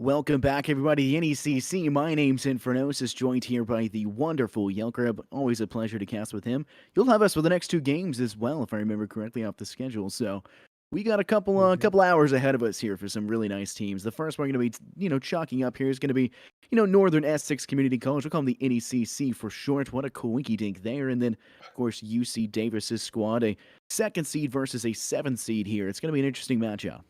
Welcome back, everybody, to NECC. My name's Infernosis, joined here by the wonderful Yelkrab. Always a pleasure to cast with him. You'll have us for the next two games as well, if I remember correctly, off the schedule. So we got a couple hours ahead of us here for some really nice teams. The first one going to be, chalking up here is going to be, Northern Essex Community College. We'll call them the NECC for short. What a coinky dink there. And then, of course, UC Davis's squad, a second seed versus a seventh seed here. It's going to be an interesting matchup.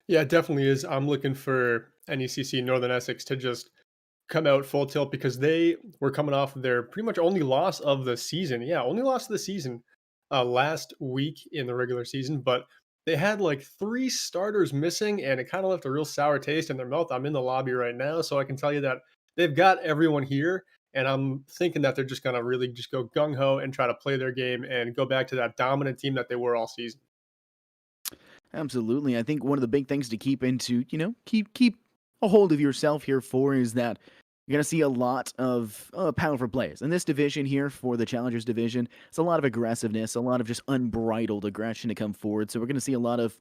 Yeah, it definitely is. I'm looking for NECC Northern Essex to just come out full tilt because they were coming off of their pretty much only loss of the season. Yeah, only loss of the season last week in the regular season, but they had like three starters missing and it kind of left a real sour taste in their mouth. I'm in the lobby right now, so I can tell you that they've got everyone here. And I'm thinking that they're just going to really just go gung ho and try to play their game and go back to that dominant team that they were all season. Absolutely. I think one of the big things to keep into, keep a hold of yourself here for is that you're going to see a lot of powerful plays. In this division here for the Challengers division, it's a lot of aggressiveness, a lot of just unbridled aggression to come forward. So we're going to see a lot of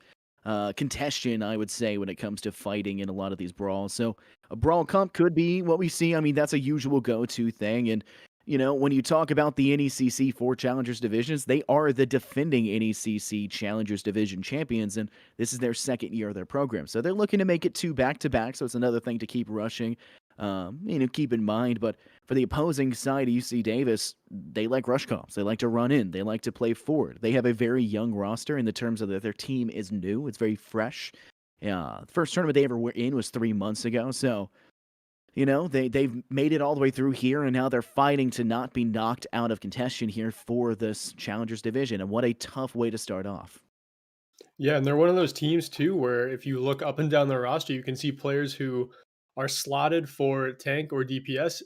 contention, I would say, when it comes to fighting in a lot of these brawls. So a brawl comp could be what we see. I mean, that's a usual go-to thing. And when you talk about the NECC 4 Challengers divisions, they are the defending NECC Challengers Division champions, and this is their second year of their program. So they're looking to make it two back-to-back, so it's another thing to keep rushing, keep in mind. But for the opposing side, UC Davis, they like rush comps. They like to run in. They like to play forward. They have a very young roster in the terms of that their team is new. It's very fresh. The first tournament they ever were in was 3 months ago, so they've made it all the way through here, and now they're fighting to not be knocked out of contention here for this Challengers division. And what a tough way to start off. Yeah, and they're one of those teams too where if you look up and down their roster, you can see players who are slotted for tank or DPS.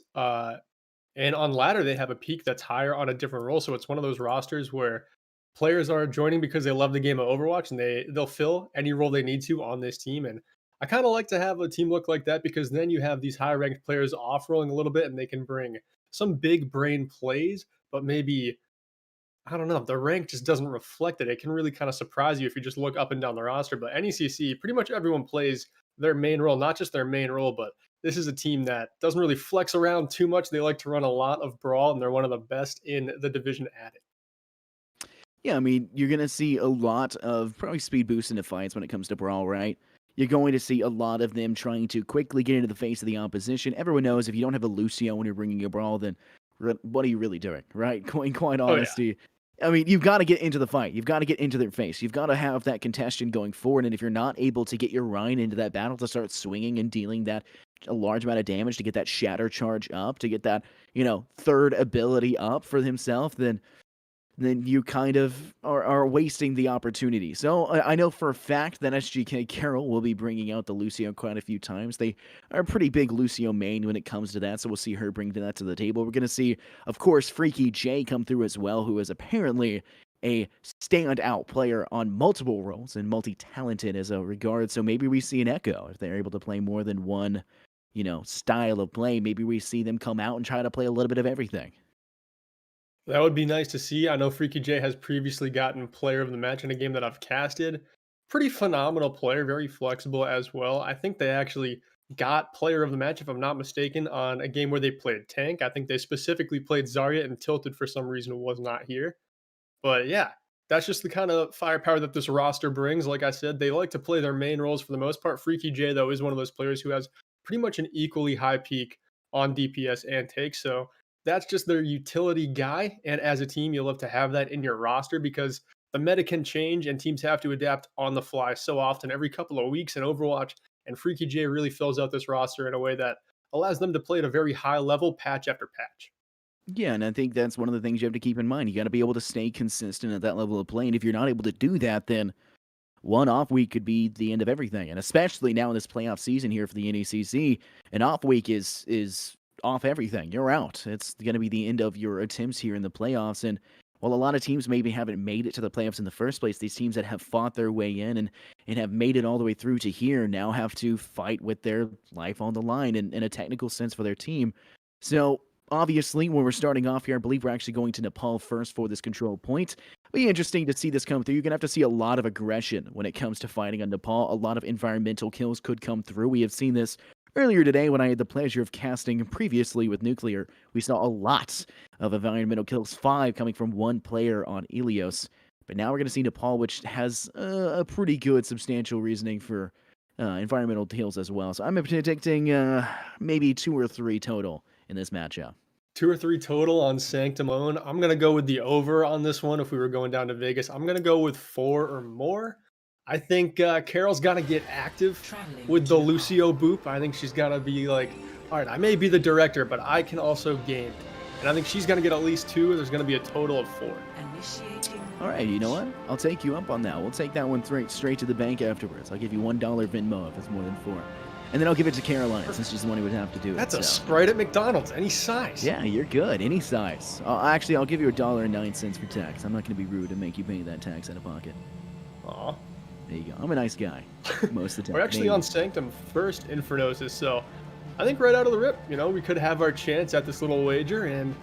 And on ladder, they have a peak that's higher on a different role. So it's one of those rosters where players are joining because they love the game of Overwatch and they'll fill any role they need to on this team. And I kind of like to have a team look like that because then you have these high ranked players off rolling a little bit and they can bring some big brain plays, but maybe I don't know. The rank just doesn't reflect it. It can really kind of surprise you if you just look up and down the roster. But NECC, pretty much everyone plays their main role, not just their main role, but this is a team that doesn't really flex around too much. They like to run a lot of brawl, and they're one of the best in the division at it. Yeah, I mean, you're going to see a lot of probably speed boost into fights when it comes to Brawl, right? You're going to see a lot of them trying to quickly get into the face of the opposition. Everyone knows if you don't have a Lucio when you're bringing a Brawl, then what are you really doing, right? Quite Oh yeah. honesty. I mean, you've got to get into the fight. You've got to get into their face. You've got to have that contention going forward. And if you're not able to get your Rhine into that battle to start swinging and dealing that a large amount of damage to get that shatter charge up, to get that, third ability up for himself, then you kind of are wasting the opportunity. So I know for a fact that SGK Carroll will be bringing out the Lucio quite a few times. They are a pretty big Lucio main when it comes to that, so we'll see her bring that to the table. We're going to see, of course, Freaky J come through as well, who is apparently a standout player on multiple roles and multi-talented as a regard. So maybe we see an Echo if they're able to play more than one, style of play. Maybe we see them come out and try to play a little bit of everything. That would be nice to see. I know Freaky J has previously gotten player of the match in a game that I've casted. Pretty phenomenal player, very flexible as well. I think they actually got player of the match, if I'm not mistaken, on a game where they played tank. I think they specifically played Zarya and Tilted for some reason was not here. But yeah, that's just the kind of firepower that this roster brings. Like I said, they like to play their main roles for the most part. Freaky J, though, is one of those players who has pretty much an equally high peak on DPS and take. So that's just their utility guy. And as a team, you love to have that in your roster because the meta can change and teams have to adapt on the fly so often every couple of weeks in Overwatch. And Freaky J really fills out this roster in a way that allows them to play at a very high level, patch after patch. Yeah, and I think that's one of the things you have to keep in mind. You got to be able to stay consistent at that level of play. And if you're not able to do that, then one off week could be the end of everything. And especially now in this playoff season here for the NECC, an off week is off everything. You're out. It's going to be the end of your attempts here in the playoffs. And while a lot of teams maybe haven't made it to the playoffs in the first place, these teams that have fought their way in and have made it all the way through to here now have to fight with their life on the line in a technical sense for their team. So obviously, when we're starting off here, I believe we're actually going to Nepal first for this control point. be interesting to see this come through. You're gonna have to see a lot of aggression when it comes to fighting on Nepal. A lot of environmental kills could come through. We have seen this earlier today when I had the pleasure of casting previously with Nuclear. We saw a lot of environmental kills, 5 coming from one player on Ilios. But now we're gonna see Nepal, which has a pretty good substantial reasoning for environmental kills as well. So I'm predicting maybe 2 or 3 total in this matchup. 2 or 3 total on Sanctum alone. I'm gonna go with the over on this one if we were going down to Vegas. I'm gonna go with 4 or more. I think Carol's got to get active with the Lucio boop. I think she's got to be like, all right, I may be the director, but I can also game. And I think she's going to get at least 2. There's going to be a total of 4. All right, you know what? I'll take you up on that. We'll take that one straight to the bank afterwards. I'll give you $1 Venmo if it's more than 4. And then I'll give it to Caroline since she's the one who would have to do it. That's a Sprite at McDonald's, any size. Yeah, you're good. Any size. Actually, I'll give you $1.09 for tax. I'm not going to be rude and make you pay that tax out of pocket. Aw. There you go. I'm a nice guy most of the time. We're actually on Sanctum first Infernosis, so I think right out of the rip, we could have our chance at this little wager. And,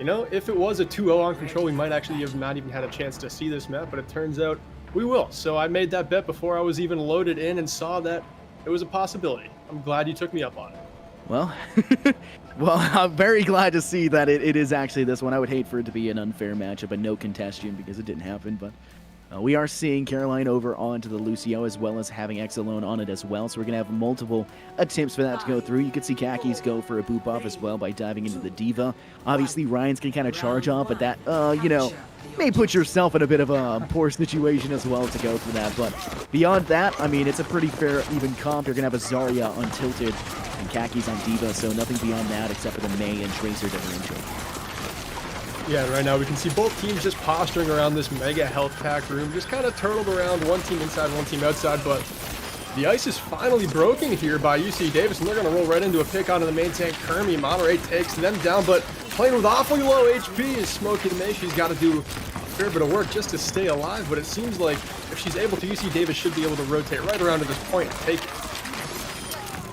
if it was a 2-0 on Control, we might actually have not even had a chance to see this map, but it turns out we will. So I made that bet before I was even loaded in and saw that it was a possibility. I'm glad you took me up on it. Well, I'm very glad to see that it is actually this one. I would hate for it to be an unfair matchup, a no contestation because it didn't happen, but we are seeing Caroline over onto the Lucio as well as having X alone on it as well. So we're going to have multiple attempts for that to go through. You could see Khakis go for a boop off as well by diving into the Diva. Obviously, Ryan's going to kind of charge off, but that, may put yourself in a bit of a poor situation as well to go for that. But beyond that, I mean, it's a pretty fair, even comp. You're going to have a Zarya on Tilted and Khakis on Diva, so nothing beyond that except for the Mei and Tracer differential. Yeah, and right now we can see both teams just posturing around this mega health pack room, just kind of turtled around, one team inside, one team outside, but the ice is finally broken here by UC Davis, and they're going to roll right into a pick onto the main tank. Kermi, Monterey takes them down, but playing with awfully low HP is Smokey the May. She's got to do a fair bit of work just to stay alive, but it seems like if she's able to, UC Davis should be able to rotate right around to this point and take it.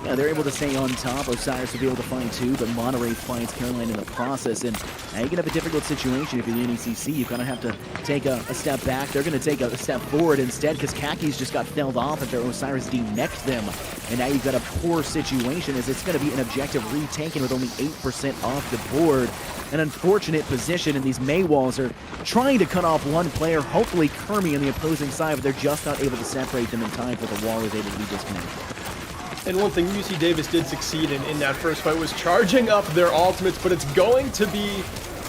Yeah, they're able to stay on top. Osiris will be able to find 2, but Monterey finds Caroline in the process. And now you're going to have a difficult situation if you're the NECC. You're going to have to take a step back. They're going to take a step forward instead because Khakis just got felled off after Osiris de-necked them. And now you've got a poor situation as it's going to be an objective retaken with only 8% off the board. An unfortunate position, and these Mei walls are trying to cut off one player, hopefully Kermi on the opposing side, but they're just not able to separate them in time for the wall is able to be disconnected. And one thing UC Davis did succeed in that first fight was charging up their ultimates, but it's going to be,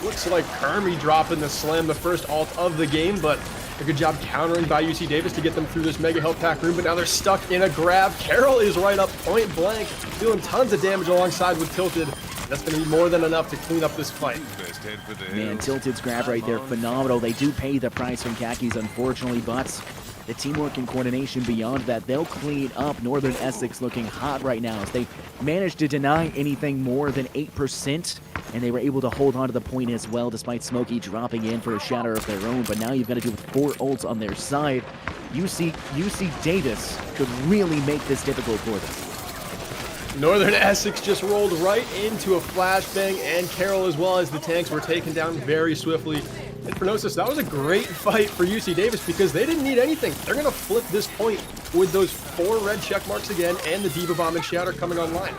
looks like Kermi dropping the slam, the first ult of the game, but a good job countering by UC Davis to get them through this mega health pack room, but now they're stuck in a grab. Carol is right up point blank, doing tons of damage alongside with Tilted. That's going to be more than enough to clean up this fight. Man, Tilted's grab right there, phenomenal. They do pay the price from Khakis, unfortunately, but the teamwork and coordination beyond that, they'll clean up. Northern Essex looking hot right now as they managed to deny anything more than 8%, and they were able to hold on to the point as well, despite Smokey dropping in for a shatter of their own. But now you've got to do with 4 ults on their side. UC Davis could really make this difficult for them. Northern Essex just rolled right into a flashbang, and Carol as well as the tanks were taken down very swiftly. Infernosis, that was a great fight for UC Davis because they didn't need anything. They're going to flip this point with those 4 red check marks again and the Diva Bomb and Shatter coming online.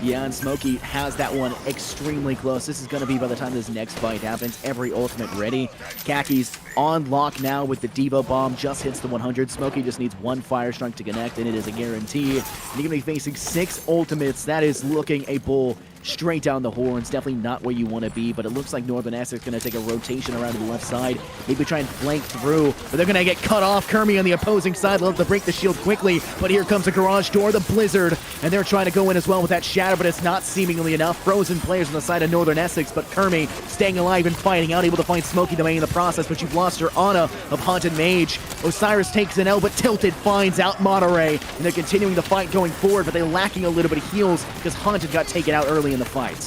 Yeah, and Smokey has that one extremely close. This is going to be, by the time this next fight happens, every ultimate ready. Khakis on lock now with the Diva Bomb, just hits the 100. Smokey just needs 1 Fire Strike to connect, and it is a guarantee. And you're going to be facing 6 ultimates. That is looking a bull straight down the horns. Definitely not where you want to be, but it looks like Northern Essex is going to take a rotation around to the left side. Maybe try and flank through, but they're going to get cut off. Kermi on the opposing side. They'll have to break the shield quickly, but here comes the garage door, the Blizzard, and they're trying to go in as well with that Shatter, but it's not seemingly enough. Frozen players on the side of Northern Essex, but Kermi staying alive and fighting out, able to find Smokey the May in the process, but you've lost your Ana of Haunted Mage. Osiris takes an L, but Tilted finds out Monterey, and they're continuing the fight going forward, but they're lacking a little bit of heals because Haunted got taken out early in the fight.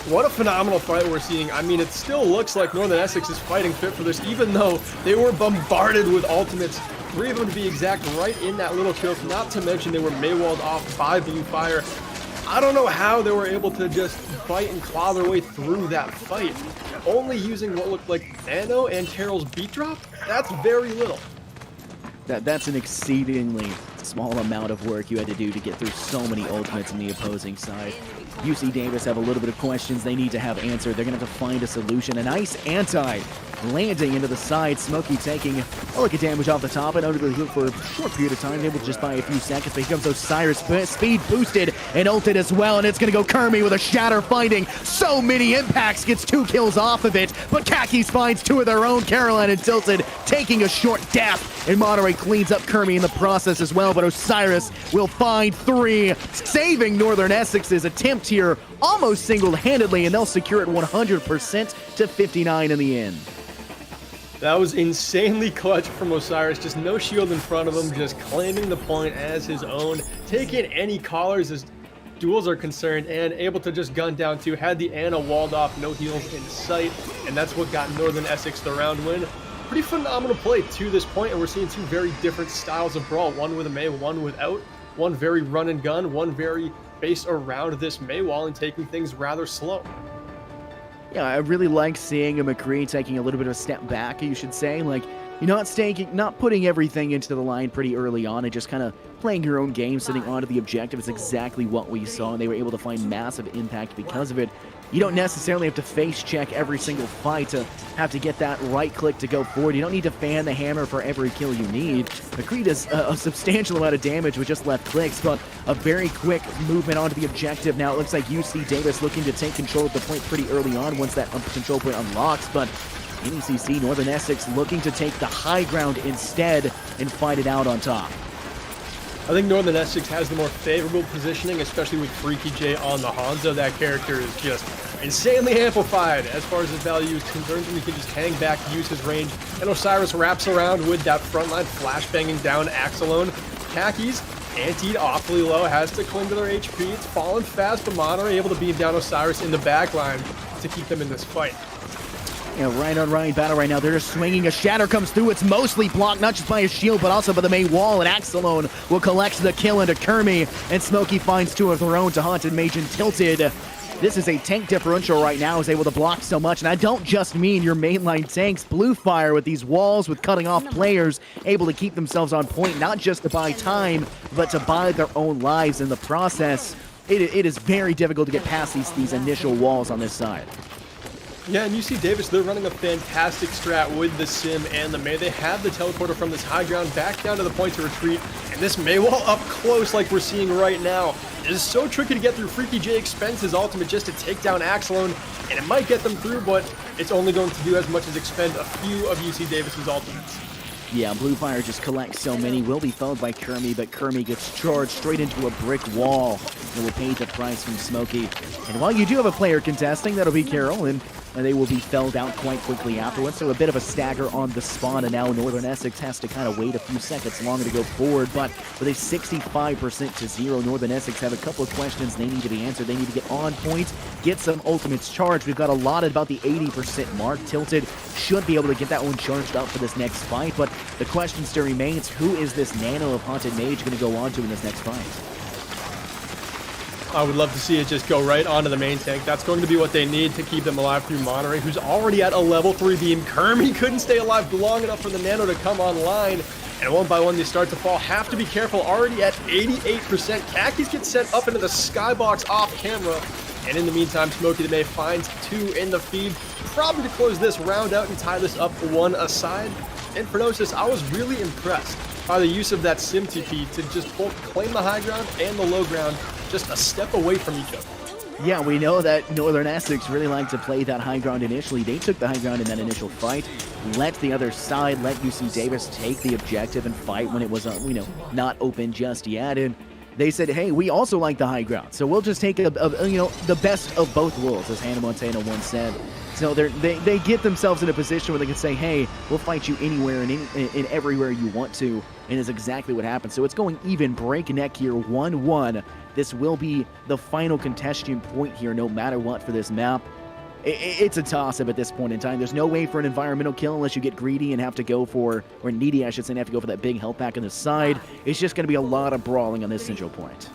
What a phenomenal fight we're seeing. I mean, it still looks like Northern Essex is fighting fit for this, even though they were bombarded with ultimates. 3 of them to be exact, right in that little kill, not to mention they were Maywalled off by Blue Fire. I don't know how they were able to just fight and claw their way through that fight. Only using what looked like Nano and Carol's beat drop? That's very little. That's an exceedingly small amount of work you had to do to get through so many ultimates in the opposing side. UC Davis have a little bit of questions they need to have answered. They're going to have to find a solution. A nice anti landing into the side. Smokey taking a look at damage off the top and under the hook for a short period of time, able to just buy a few seconds. But here comes Osiris, speed boosted and ulted as well, and it's going to go Kermie with a shatter, finding so many impacts, gets 2 kills off of it, but Khakis finds 2 of their own. Caroline and Tilted taking a short death, and Monterey cleans up Kermie in the process as well, but Osiris will find 3, saving Northern Essex's attempt here almost single-handedly, and they'll secure it 100% to 59 in the end. That was insanely clutch from Osiris, just no shield in front of him, just claiming the point as his own, taking any callers as duels are concerned, and able to just gun down 2, had the Ana walled off, no heals in sight, and that's what got Northern Essex the round win. Pretty phenomenal play to this point, and we're seeing 2 very different styles of brawl, one with a Mei, one without, one very run and gun, one very based around this Mei wall and taking things rather slow. Yeah, I really like seeing a McCree taking a little bit of a step back, you should say. Like, you're not putting everything into the line pretty early on and just kind of playing your own game, sitting onto the objective is exactly what we saw, and they were able to find massive impact because of it. You don't necessarily have to face check every single fight to have to get that right click to go forward. You don't need to fan the hammer for every kill you need. McCree does a substantial amount of damage with just left clicks, but a very quick movement onto the objective. Now it looks like UC Davis looking to take control of the point pretty early on once that control point unlocks, but NECC, Northern Essex, looking to take the high ground instead and fight it out on top. I think Northern Essex has the more favorable positioning, especially with Freaky J on the Hanzo. That character is just insanely amplified as far as his value is concerned, and he can just hang back, use his range, and Osiris wraps around with that frontline flashbanging down Axelone. Khakis, antied awfully low, has to cling to their HP. It's falling fast, but Monterey able to beam down Osiris in the backline to keep them in this fight. Yeah, right on right battle right now. They're just swinging. A shatter comes through. It's mostly blocked, not just by his shield, but also by the main wall. And Axelone will collect the kill into Kermie. And Smokey finds 2 of their own to Haunted Mage and Tilted. This is a tank differential right now, is able to block so much. And I don't just mean your mainline tanks. Blue Fire with these walls, with cutting off players, able to keep themselves on point, not just to buy time, but to buy their own lives in the process. It is very difficult to get past these initial walls on this side. Yeah, and UC Davis, they're running a fantastic strat with the Sim and the Mei. They have the teleporter from this high ground back down to the point to retreat, and this Mei wall up close like we're seeing right now. It is so tricky to get through. Freaky J expends his ultimate just to take down Axelone, and it might get them through, but it's only going to do as much as expend a few of UC Davis's ultimates. Yeah, Blue Fire just collects so many, will be followed by Kermie, but Kermie gets charged straight into a brick wall and will pay the price from Smokey. And while you do have a player contesting, that'll be Carol, and they will be felled out quite quickly afterwards. So a bit of a stagger on the spawn, and now Northern Essex has to kind of wait a few seconds longer to go forward. But with a 65% to 0, Northern Essex have a couple of questions they need to be answered. They need to get on point, get some ultimates charged. We've got a lot at about the 80% mark. Tilted should be able to get that one charged up for this next fight, but the question still remains, who is this Nano of Haunted Mage going to go on to in this next fight? I would love to see it just go right onto the main tank. That's going to be what they need to keep them alive through Monterey, who's already at a level 3 beam. Kermie couldn't stay alive long enough for the Nano to come online, and one by one they start to fall. Have to be careful, already at 88%. Khakis get sent up into the skybox off camera, and in the meantime, Smokey the Mei finds 2 in the feed, probably to close this round out and tie this up 1 aside. And for Gnosis, I was really impressed by the use of that Sim TP to just both claim the high ground and the low ground, just a step away from each other. Yeah, we know that Northern Essex really liked to play that high ground initially. They took the high ground in that initial fight, let the other side, let UC Davis take the objective and fight when it was, not open just yet. And they said, hey, we also like the high ground, so we'll just take the best of both worlds, as Hannah Montana once said. So they get themselves in a position where they can say, hey, we'll fight you anywhere and in everywhere you want to, and it's exactly what happened. So it's going even breakneck here, 1-1. This will be the final contestation point here, no matter what, for this map. It's a toss-up at this point in time. There's no way for an environmental kill unless you get greedy and have to go for, or needy, I should say, and have to go for that big health pack on the side. It's just going to be a lot of brawling on this central point.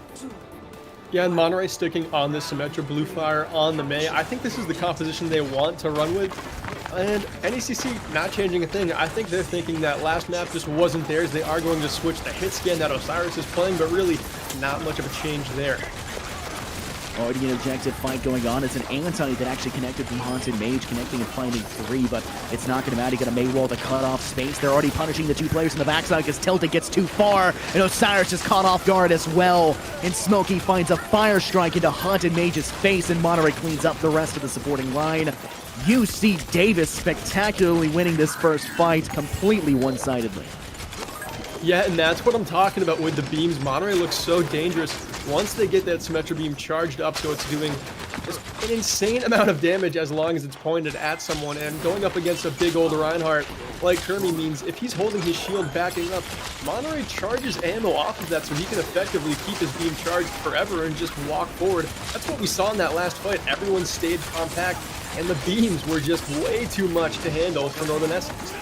Yeah, and Monterey sticking on this Symmetra Blue Fire on the Mei. I think this is the composition they want to run with. And NECC not changing a thing. I think they're thinking that last map just wasn't theirs. They are going to switch the hit scan that Osiris is playing, but really not much of a change there. Already an objective fight going on. It's an anti that actually connected from Haunted Mage, connecting and finding 3, but it's not going to matter. You got a Mei wall to cut off space. They're already punishing the 2 players in the backside because Tilted gets too far, and Osiris is caught off guard as well. And Smokey finds a Fire Strike into Haunted Mage's face, and Monterey cleans up the rest of the supporting line. UC Davis spectacularly winning this first fight completely one-sidedly. Yeah, and that's what I'm talking about with the beams. Monterey looks so dangerous once they get that Symmetra beam charged up, so it's doing just an insane amount of damage as long as it's pointed at someone. And going up against a big old Reinhardt like Kermie means if he's holding his shield backing up, Monterey charges ammo off of that so he can effectively keep his beam charged forever and just walk forward. That's what we saw in that last fight. Everyone stayed compact, and the beams were just way too much to handle for Northern Essex.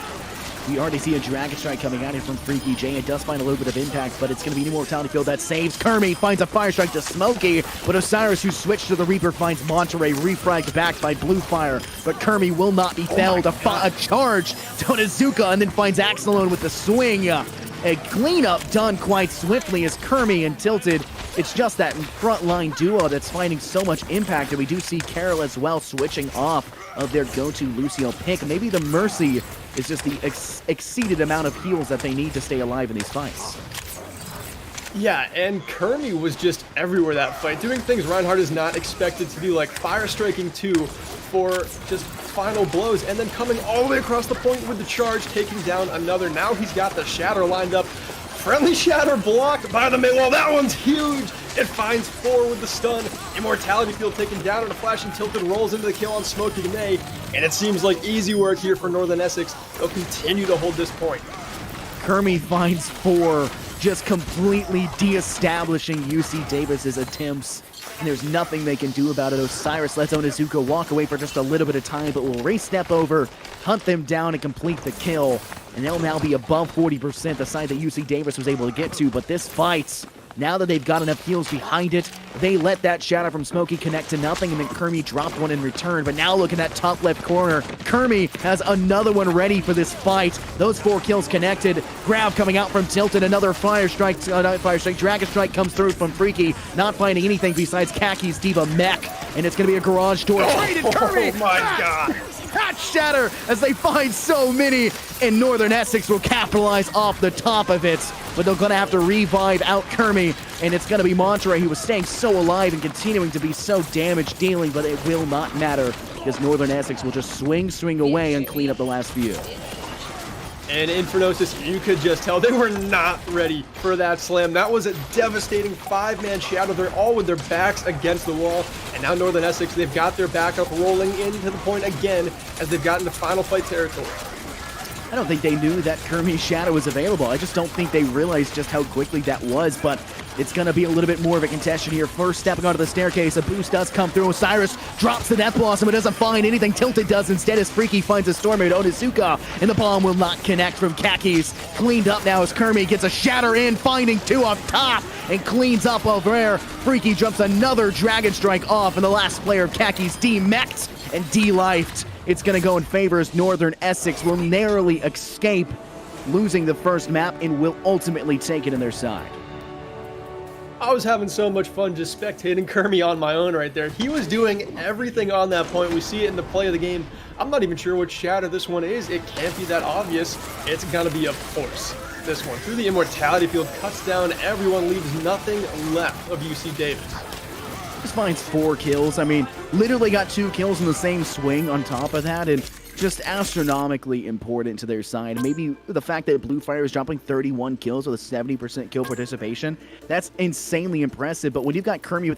We already see a Dragon Strike coming at him from Freaky J. It does find a little bit of impact, but it's going to be an Immortality Field that saves Kermie. Finds a Fire Strike to Smokey, but Osiris, who switched to the Reaper, finds Monterey refragged back by Blue Fire. But Kermie will not be felled. A charge to Onizuka, and then finds Axelone with the swing. A cleanup done quite swiftly as Kermie and Tilted. It's just that frontline duo that's finding so much impact, and we do see Carol as well switching off of their go-to Lucio pick. Maybe the Mercy is just the exceeded amount of heals that they need to stay alive in these fights. Yeah, and Kermie was just everywhere that fight, doing things Reinhardt is not expected to do, like Fire Striking 2 for just final blows, and then coming all the way across the point with the charge, taking down another. Now he's got the Shatter lined up. Friendly Shatter blocked by the Mei wall. That one's huge. It finds 4 with the stun. Immortality Field taken down, and a flash and Tilted rolls into the kill on Smokey the Mei. And it seems like easy work here for Northern Essex. They'll continue to hold this point. Kermie finds 4, just completely de-establishing UC Davis's attempts. And there's nothing they can do about it. Osiris lets Onizuka walk away for just a little bit of time, but will race step over, hunt them down, and complete the kill. And they'll now be above 40%, the side that UC Davis was able to get to. But this fight, now that they've got enough heals behind it, they let that Shadow from Smokey connect to nothing, and then Kermie dropped one in return. But now look at that top left corner. Kermie has another one ready for this fight. Those 4 kills connected. Grab coming out from Tilted. Another Fire Strike, Dragon Strike comes through from Freaky. Not finding anything besides Kaki's Diva Mech. And it's going to be a garage door. Oh my God. That Shatter as they find so many, and Northern Essex will capitalize off the top of it. But they're going to have to revive out Kermie, and it's going to be Monterey, who was staying so alive and continuing to be so damage dealing, but it will not matter because Northern Essex will just swing away and clean up the last few. And Infernosis, you could just tell they were not ready for that slam. That was a devastating 5-man shadow. They're all with their backs against the wall. And now Northern Essex, they've got their backup rolling into the point again as they've gotten to final fight territory. I don't think they knew that Kermie's Shadow was available. I just don't think they realized just how quickly that was, but it's going to be a little bit more of a contestation here. First stepping onto the staircase, a boost does come through. Osiris drops the Death Blossom, but doesn't find anything. Tilted does instead as Freaky finds a Stormer to Onizuka, and the bomb will not connect from Kakis. Cleaned up now as Kermie gets a Shatter in, finding 2 up top, and cleans up over there. Freaky jumps another Dragon Strike off, and the last player of Kakis de-mech'd and de-lifed. It's going to go in favor as Northern Essex will narrowly escape losing the first map and will ultimately take it in their side. I was having so much fun just spectating Kermie on my own right there. He was doing everything on that point. We see it in the play of the game. I'm not even sure what Shatter this one is. It can't be that obvious. It's going to be, of course, this one. Through the Immortality Field, cuts down everyone, leaves nothing left of UC Davis. Just finds 4 kills. I mean, literally got 2 kills in the same swing on top of that, and just astronomically important to their side. Maybe the fact that Blue Fire is dropping 31 kills with a 70% kill participation, that's insanely impressive. But when you've got Kermie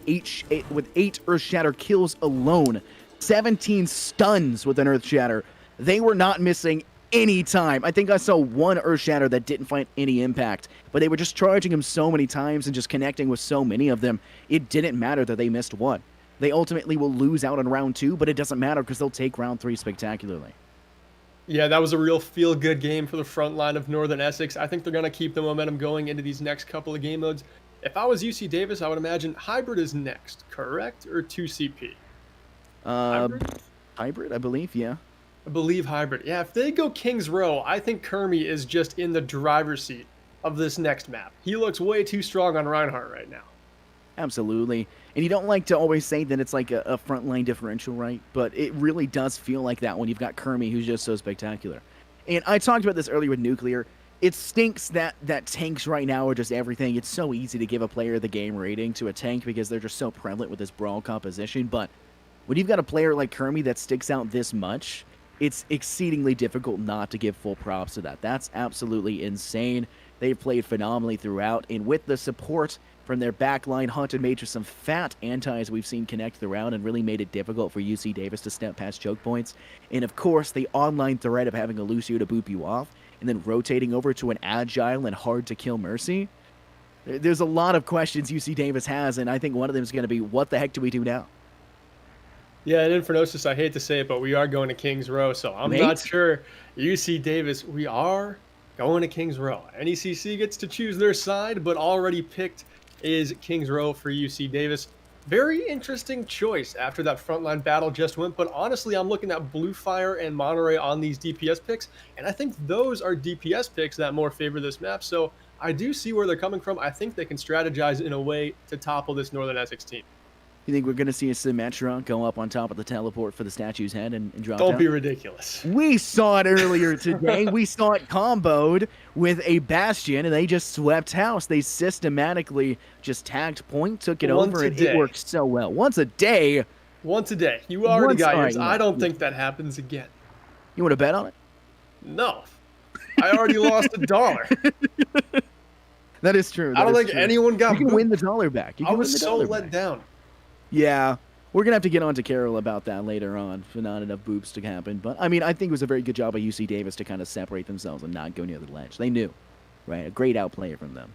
with 8 Earth Shatter kills alone, 17 stuns with an Earth Shatter, they were not missing any time. I think I saw 1 Earth Shatter that didn't find any impact, but they were just charging him so many times and just connecting with so many of them. It didn't matter that they missed 1. They ultimately will lose out on round 2, but it doesn't matter because they'll take round 3 spectacularly. Yeah, that was a real feel-good game for the front line of Northern Essex. I think they're going to keep the momentum going into these next couple of game modes. If I was UC Davis, I would imagine hybrid is next, correct? Or 2CP? Uh, Hybrid? hybrid, I believe. Yeah. I believe hybrid. Yeah, if they go Kings Row, I think Kermie is just in the driver's seat of this next map. He looks way too strong on Reinhardt right now. Absolutely. And you don't like to always say that it's like a frontline differential, right? But it really does feel like that when you've got Kermie, who's just so spectacular. And I talked about this earlier with Nuclear. It stinks that tanks right now are just everything. It's so easy to give a player the game rating to a tank because they're just so prevalent with this brawl composition. But when you've got a player like Kermie that sticks out this much, it's exceedingly difficult not to give full props to that. That's absolutely insane. They've played phenomenally throughout, and with the support from their backline, Haunted Mage with some fat antis we've seen connect throughout and really made it difficult for UC Davis to step past choke points. And of course, the online threat of having a Lucio to boop you off and then rotating over to an agile and hard-to-kill Mercy. There's a lot of questions UC Davis has, and I think one of them is going to be, what the heck do we do now? Yeah, and Infernosis, I hate to say it, but we are going to Kings Row, so I'm not sure. UC Davis, we are going to Kings Row. NECC gets to choose their side, but already picked is Kings Row for UC Davis. Very interesting choice after that frontline battle just went, but honestly, I'm looking at Blue Fire and Monterey on these DPS picks, and I think those are DPS picks that more favor this map, so I do see where they're coming from. I think they can strategize in a way to topple this Northern Essex team. You think we're going to see a Symmetra go up on top of the teleport for the statue's head and drop Don't down? be ridiculous. We saw it earlier today. We saw it comboed with a Bastion, and they just swept house. They systematically just tagged point, took it over, and it worked so well. Once a day. Once a day. You already got yours. I don't think that happens again. You want to bet on it? No. I already lost $1. That is true. I don't think anyone got. You can win the dollar back. I was so let down. Yeah, we're going to have to get on to Carol about that later on for not enough boops to happen. But, I mean, I think it was a very good job by UC Davis to kind of separate themselves and not go near the ledge. They knew, right? A great outplay from them.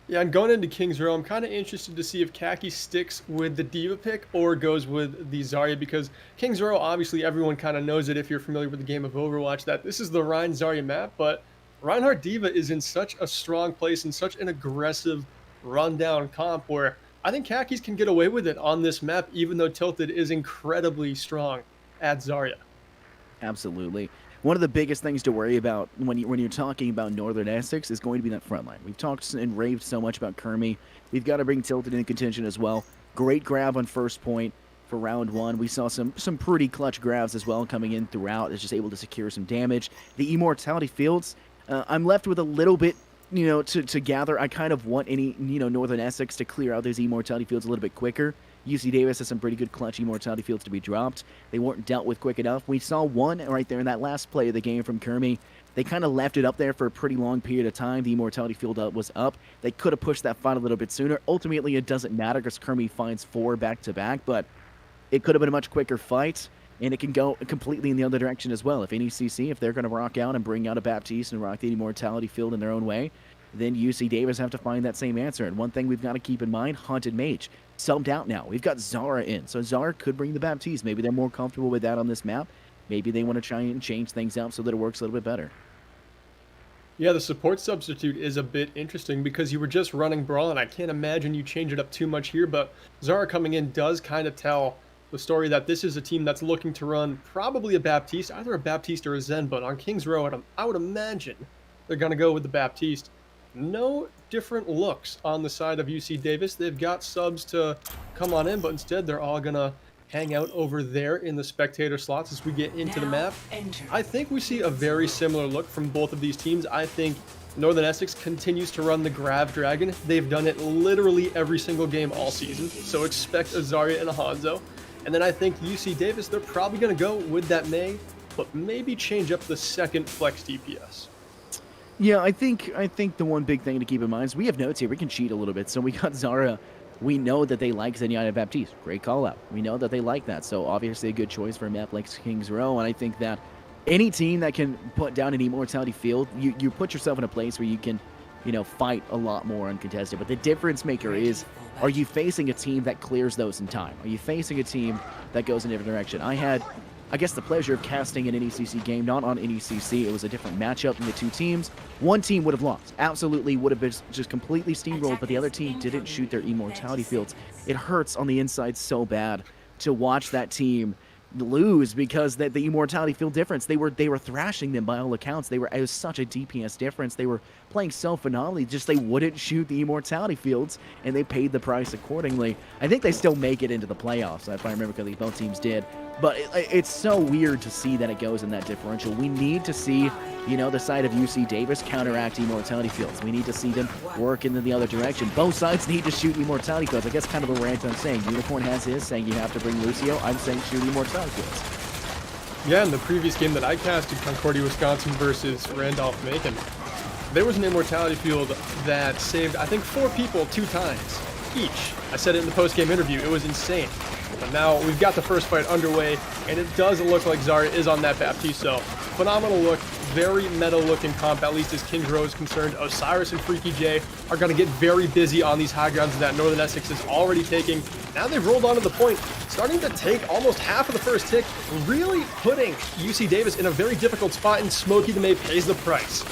Yeah, and going into Kings Row, I'm kind of interested to see if Khaki sticks with the Diva pick or goes with the Zarya, because Kings Row, obviously, everyone kind of knows it if you're familiar with the game of Overwatch, that this is the Rein Zarya map, but Reinhardt Diva is in such a strong place and such an aggressive rundown comp where I think Khakis can get away with it on this map, even though Tilted is incredibly strong at Zarya. Absolutely. One of the biggest things to worry about when you're talking about Northern Essex is going to be that front line. We've talked and raved so much about Kermie. We've got to bring Tilted into contention as well. Great grab on first point for round one. We saw some pretty clutch grabs as well coming in throughout. It's just able to secure some damage. The Immortality Fields, I'm left with a little bit to gather. I kind of want any, Northern Essex to clear out those Immortality Fields a little bit quicker. UC Davis has some pretty good clutch Immortality Fields to be dropped. They weren't dealt with quick enough. We saw one right there in that last play of the game from Kermie. They kind of left it up there for a pretty long period of time. The Immortality Field was up. They could have pushed that fight a little bit sooner. Ultimately, it doesn't matter because Kermie finds 4 back-to-back, but it could have been a much quicker fight, and it can go completely in the other direction as well. If NECC, if they're going to rock out and bring out a Baptiste and rock the Immortality Field in their own way, then UC Davis have to find that same answer. And one thing we've got to keep in mind, Haunted Mage, subbed out now. We've got Zara in, so Zara could bring the Baptiste. Maybe they're more comfortable with that on this map. Maybe they want to try and change things up so that it works a little bit better. Yeah, the support substitute is a bit interesting because you were just running Brawl, and I can't imagine you change it up too much here, but Zara coming in does kind of tell the story that this is a team that's looking to run probably a Baptiste, either a Baptiste or a Zen, but on Kings Row, I would imagine they're going to go with the Baptiste. No different looks on the side of UC Davis. They've got subs to come on in, but instead they're all going to hang out over there in the spectator slots as we get into the map. I think we see a very similar look from both of these teams. I think Northern Essex continues to run the Grav Dragon. They've done it literally every single game all season, so expect a Zarya and a Hanzo. And then I think UC Davis, they're probably going to go with that Mei, but maybe change up the second flex DPS. Yeah, I think the one big thing to keep in mind is we have notes here. We can cheat a little bit. So we got Zara. We know that they like Zenyatta Baptiste. Great call out. We know that they like that. So obviously a good choice for a map like Kings Row. And I think that any team that can put down an Immortality Field, you put yourself in a place where you can, fight a lot more uncontested. But the difference maker is, are you facing a team that clears those in time? Are you facing a team that goes in a different direction? I had I guess, the pleasure of casting an NECC game, not on NECC. It was a different matchup in the two teams. One team would have lost, absolutely would have been just completely steamrolled, but the other team didn't shoot their immortality fields. It hurts on the inside so bad to watch that team lose because the immortality field difference, they were thrashing them by all accounts. It was such a DPS difference. They were playing so phenomenally, just they wouldn't shoot the immortality fields, and they paid the price accordingly. I think they still make it into the playoffs, if I remember correctly. Both teams did, but it's so weird to see that it goes in that differential. We need to see, you know, the side of UC Davis counteract immortality fields. We need to see them work in the other direction. Both sides need to shoot immortality fields. I guess kind of the rant I'm saying. Unicorn has his, saying you have to bring Lucio. I'm saying shoot immortality fields. Yeah, in the previous game that I casted, Concordia, Wisconsin versus Randolph-Macon, there was an immortality field that saved, I think, 4 people 2 times each. I said it in the post-game interview. It was insane. But now we've got the first fight underway, and it does look like Zarya is on that Baptiso. Phenomenal look, very meta-looking comp, at least as Kings Row is concerned. Osiris and Freaky J are going to get very busy on these high grounds that Northern Essex is already taking. Now they've rolled onto the point, starting to take almost half of the first tick, really putting UC Davis in a very difficult spot, and Smokey the May pays the price.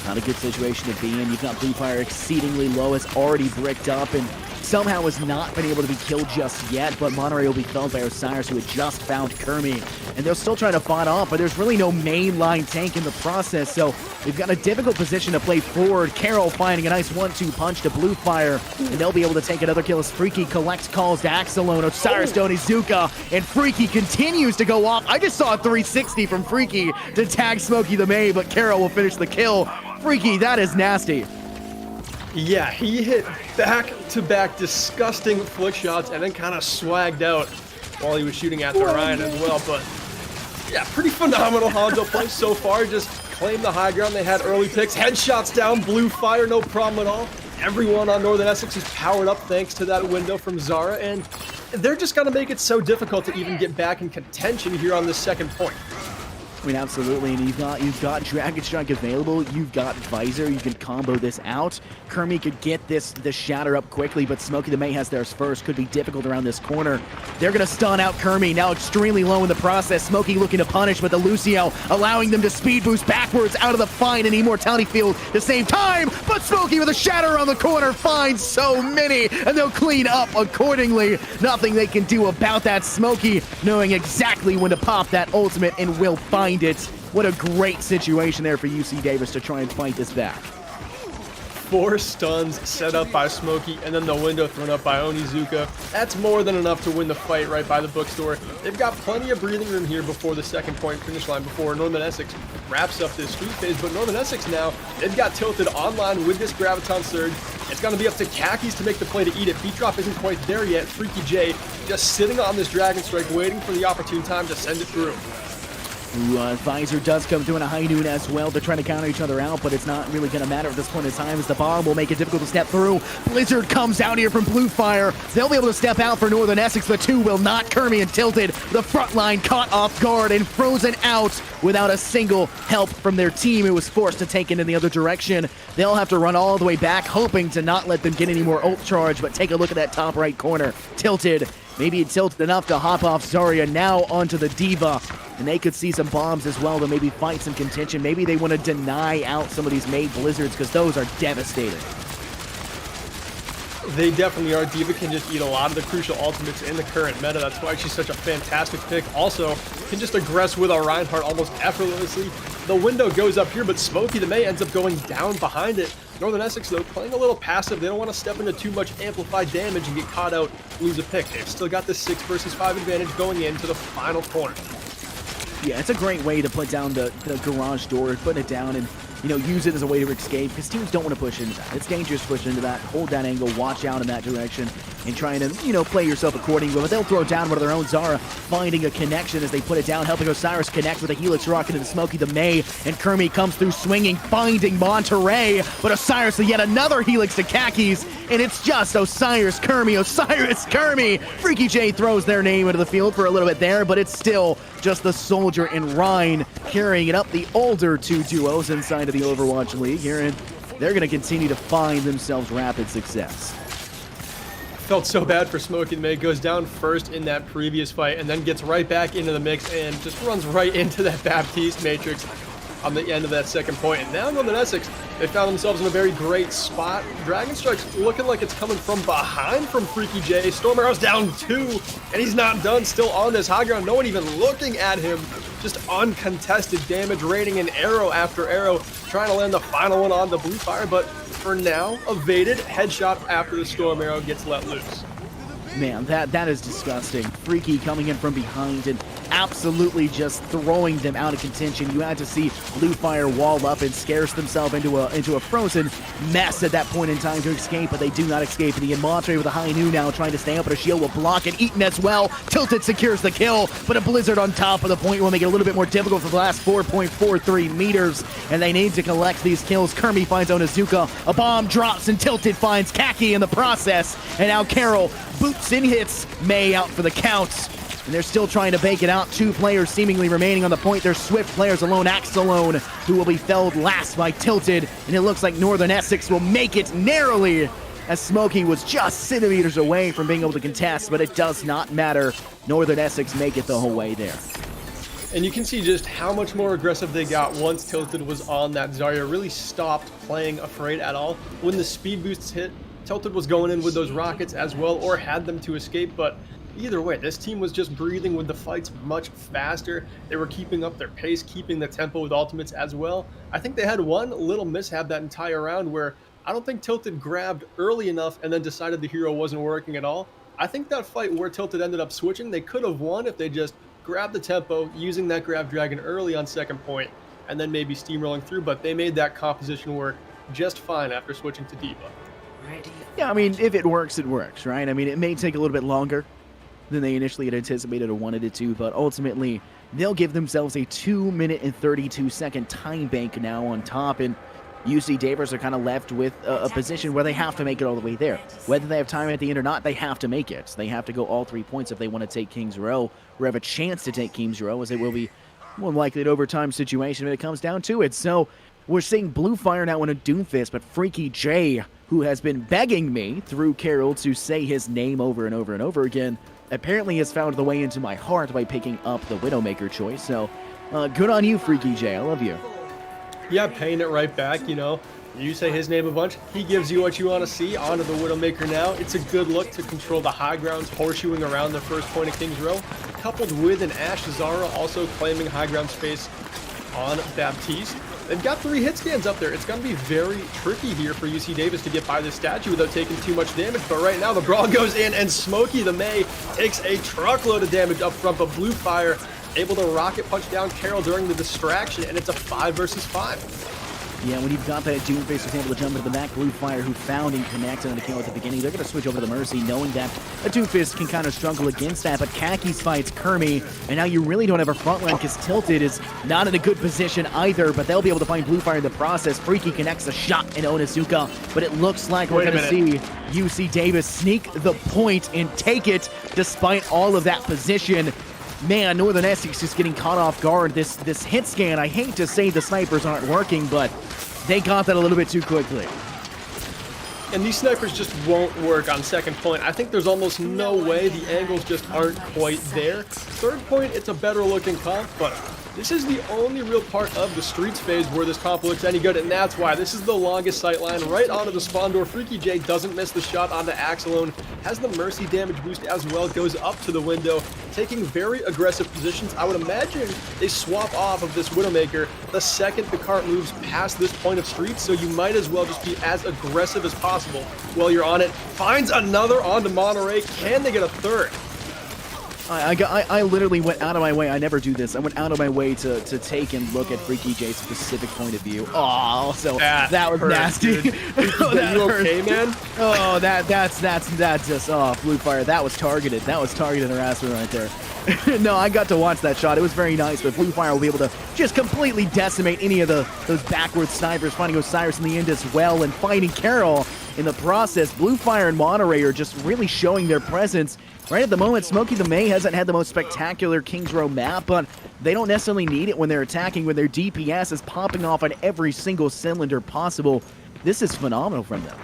Not a good situation to be in. You've got Blue Fire exceedingly low, has already bricked up, and somehow has not been able to be killed just yet, but Monterey will be felled by Osiris, who had just found Kermi. And they're still trying to fight off, but there's really no mainline tank in the process, so they've got a difficult position to play forward. Carroll finding a nice 1-2 punch to Blue Fire, and they'll be able to take another kill as Freaky collects calls to Axelone. Osiris to Onizuka, and Freaky continues to go off. I just saw a 360 from Freaky to tag Smokey the May, but Carroll will finish the kill. Freaky, that is nasty. Yeah, he hit back-to-back disgusting flick shots and then kind of swagged out while he was shooting at the Ryan as well. But yeah, pretty phenomenal Hanzo play so far. Just claimed the high ground. They had early picks, headshots down, Blue Fire, no problem at all. Everyone on Northern Essex is powered up thanks to that window from Zara, and they're just going to make it so difficult to even get back in contention here on this second point. I mean, absolutely, and you've got Dragon Strike available, you've got Visor, you can combo this out. Kermi could get the shatter up quickly, but Smokey the May has theirs first. Could be difficult around this corner. They're going to stun out Kermi, now extremely low in the process. Smokey looking to punish, but the Lucio allowing them to speed boost backwards out of the find and Immortality Field at the same time, but Smokey with a shatter around the corner finds so many, and they'll clean up accordingly. Nothing they can do about that. Smokey knowing exactly when to pop that ultimate and will find it. What a great situation there for UC Davis to try and fight this back. 4 stuns set up by Smokey, and then the window thrown up by Onizuka. That's more than enough to win the fight right by the bookstore. They've got plenty of breathing room here before the second point finish line, before Northern Essex wraps up this sweep phase. But Northern Essex now, they've got tilted online with this Graviton Surge. It's going to be up to Khakis to make the play to eat it. Beat Drop isn't quite there yet. Freaky J just sitting on this Dragon Strike, waiting for the opportune time to send it through. Visor does come through in a high noon as well. They're trying to counter each other out, but it's not really going to matter at this point in time as the bomb will make it difficult to step through. Blizzard comes out here from Blue Fire. They'll be able to step out for Northern Essex, but 2 will not. Kermi and Tilted, the front line caught off guard and frozen out without a single help from their team, who was forced to take it in the other direction. They'll have to run all the way back, hoping to not let them get any more ult charge, but take a look at that top right corner. Tilted, maybe it tilted enough to hop off Zarya, now onto the Diva. And they could see some bombs as well to maybe fight some contention. Maybe they want to deny out some of these made blizzards, because those are devastating. They definitely are. Diva can just eat a lot of the crucial ultimates in the current meta. That's why she's such a fantastic pick. Also, can just aggress with our Reinhardt almost effortlessly. The window goes up here, but Smokey the May ends up going down behind it. Northern Essex, though, playing a little passive. They don't want to step into too much amplified damage and get caught out, lose a pick. They've still got the 6 versus 5 advantage going into the final corner. Yeah, it's a great way to put down the garage door, putting it down and, you know, use it as a way to escape, because teams don't want to push into that. It's dangerous to push into that. Hold that angle, watch out in that direction, and trying to, you know, play yourself accordingly. But they'll throw down one of their own. Zara finding a connection as they put it down, helping Osiris connect with a Helix rocket into Smokey the May, and Kermi comes through swinging, finding Monterey, but Osiris with yet another Helix to Khakis, and it's just Osiris Kermi, Osiris Kermi. Freaky J throws their name into the field for a little bit there, but it's still just the Soldier and Rhine carrying it up, the older 2 duos inside of the Overwatch League here, and they're going to continue to find themselves rapid success. felt so bad for Smokey the May. Goes down first in that previous fight and then gets right back into the mix and just runs right into that Baptiste Matrix on the end of that second point. And now Northern Essex, they found themselves in a very great spot. Dragon Strike's looking like it's coming from behind from Freaky J. Storm Arrow's down 2, and he's not done. Still on this high ground. No one even looking at him. Just uncontested damage, raining in arrow after arrow, trying to land the final one on the Blue Fire, but for now, evaded. Headshot after the Storm Arrow gets let loose. Man, that is disgusting. Freaky coming in from behind and absolutely just throwing them out of contention. You had to see Blue Fire wall up and scarce themselves into a frozen mess at that point in time to escape, but they do not escape. And the Montre with a high noon now trying to stay up, but a shield will block it. Eaton as well. Tilted secures the kill, but a blizzard on top of the point will make it a little bit more difficult for the last 4.43 meters, and they need to collect these kills. Kermie finds Onizuka. A bomb drops, and Tilted finds Kaki in the process, and now Carroll boots and hits May out for the count. And they're still trying to bake it out. 2 players seemingly remaining on the point. They're Swift players alone. Axe alone, who will be felled last by Tilted. And it looks like Northern Essex will make it narrowly, as Smokey was just centimeters away from being able to contest, but it does not matter. Northern Essex make it the whole way there. And you can see just how much more aggressive they got once Tilted was on that. Zarya really stopped playing afraid at all. When the speed boosts hit, Tilted was going in with those rockets as well, or had them to escape, but either way, this team was just breathing with the fights much faster. They were keeping up their pace, keeping the tempo with ultimates as well. I think they had one little mishap that entire round where I don't think Tilted grabbed early enough and then decided the hero wasn't working at all. I think that fight where Tilted ended up switching, they could have won if they just grabbed the tempo, using that grab dragon early on second point, and then maybe steamrolling through, but they made that composition work just fine after switching to D.Va. Yeah, I mean, if it works, right? I mean, it may take a little bit longer than they initially had anticipated or wanted it to, but ultimately, they'll give themselves a 2-minute and 32-second time bank now on top, and UC Davis are kind of left with a position where they have to make it all the way there. Whether they have time at the end or not, they have to make it. They have to go all 3 points if they want to take Kings Row, or have a chance to take Kings Row, as it will be more likely an overtime situation when it comes down to it. So, we're seeing Blue Fire now in a Doomfist, but Freaky J, who has been begging me through Carroll to say his name over and over and over again, apparently has found the way into my heart by picking up the Widowmaker choice. So, good on you, Freaky J. I love you. Yeah, paying it right back, you know. You say his name a bunch, he gives you what you want to see. Onto the Widowmaker now. It's a good look to control the high grounds, horseshoeing around the first point of Kings Row, coupled with an Ashe Zara also claiming high ground space on Baptiste. They've got 3 hit scans up there. It's going to be very tricky here for UC Davis to get by this statue without taking too much damage, but right now the brawl goes in, and Smokey the May takes a truckload of damage up front, but Blue Fire able to rocket punch down Carroll during the distraction, and it's a 5 versus 5. Yeah, when you've got that Doomface who's able to jump into the back, Blue Fire who found and connected on the kill at the beginning, they're going to switch over to the Mercy, knowing that a Doomfist can kind of struggle against that, but Kaki's fights Kermie, and now you really don't have a front line because Tilted is not in a good position either, but they'll be able to find Blue Fire in the process. Freaky connects a shot in Onizuka, but it looks like we're going to see UC Davis sneak the point and take it despite all of that position. Man, Northern Essex is getting caught off guard. This hit scan, I hate to say the snipers aren't working, but they got that a little bit too quickly. And these snipers just won't work on second point. I think there's almost no way. The angles just aren't quite there. Third point, it's a better looking comp, but this is the only real part of the Streets phase where this comp looks any good, and that's why this is the longest sight line right onto the spawn door. Freaky J doesn't miss the shot onto Axelone, has the Mercy damage boost as well, goes up to the window, taking very aggressive positions. I would imagine they swap off of this Widowmaker the second the cart moves past this point of Streets, so you might as well just be as aggressive as possible while you're on it. Finds another onto Monterey. Can they get a third? I literally went out of my way. I never do this. I went out of my way to take and look at Freaky J's specific point of view. Oh, so that was nasty. Are you okay, man? Oh, that's just Blue Fire. That was targeted. That was targeted harassment right there. No, I got to watch that shot. It was very nice, but Blue Fire will be able to just completely decimate any of those backward snipers, finding Osiris in the end as well, and fighting Carroll in the process. Blue Fire and Monterey are just really showing their presence. Right at the moment, Smokey the May hasn't had the most spectacular Kings Row map, but they don't necessarily need it when they're attacking, when their DPS is popping off on every single cylinder possible. This is phenomenal from them.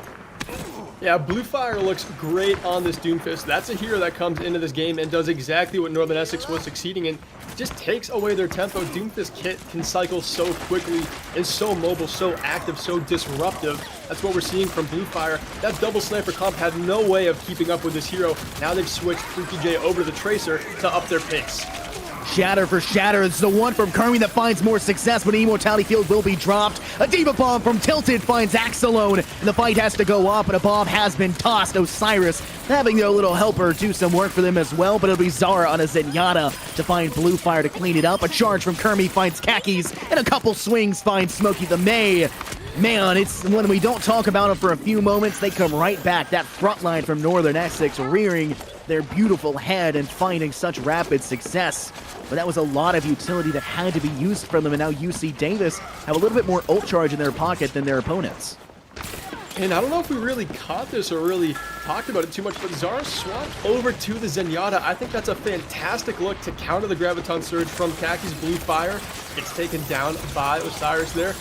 Yeah, Blue Fire looks great on this Doomfist. That's a hero that comes into this game and does exactly what Northern Essex was succeeding in. Just takes away their tempo. Doomfist kit can cycle so quickly, is so mobile, so active, so disruptive. That's what we're seeing from Blue Fire. That double sniper comp had no way of keeping up with this hero. Now they've switched Freaky J over to the Tracer to up their pace. Shatter for Shatter. It's the one from Kermie that finds more success, but Immortality Field will be dropped. A Diva Bomb from Tilted finds Axelone, and the fight has to go up, and a bomb has been tossed. Osiris having their little helper do some work for them as well, but it'll be Zara on a Zenyatta to find Blue Fire to clean it up. A charge from Kermie finds Khakis, and a couple swings finds Smokey the May. Man, it's when we don't talk about them for a few moments, they come right back. That front line from Northern Essex rearing their beautiful head and finding such rapid success. But that was a lot of utility that had to be used from them, and now UC Davis have a little bit more ult charge in their pocket than their opponents. And I don't know if we really caught this or really talked about it too much, but Zara swapped over to the Zenyatta. I think that's a fantastic look to counter the Graviton Surge from Khaki's Blue Fire. It's taken down by Osiris there.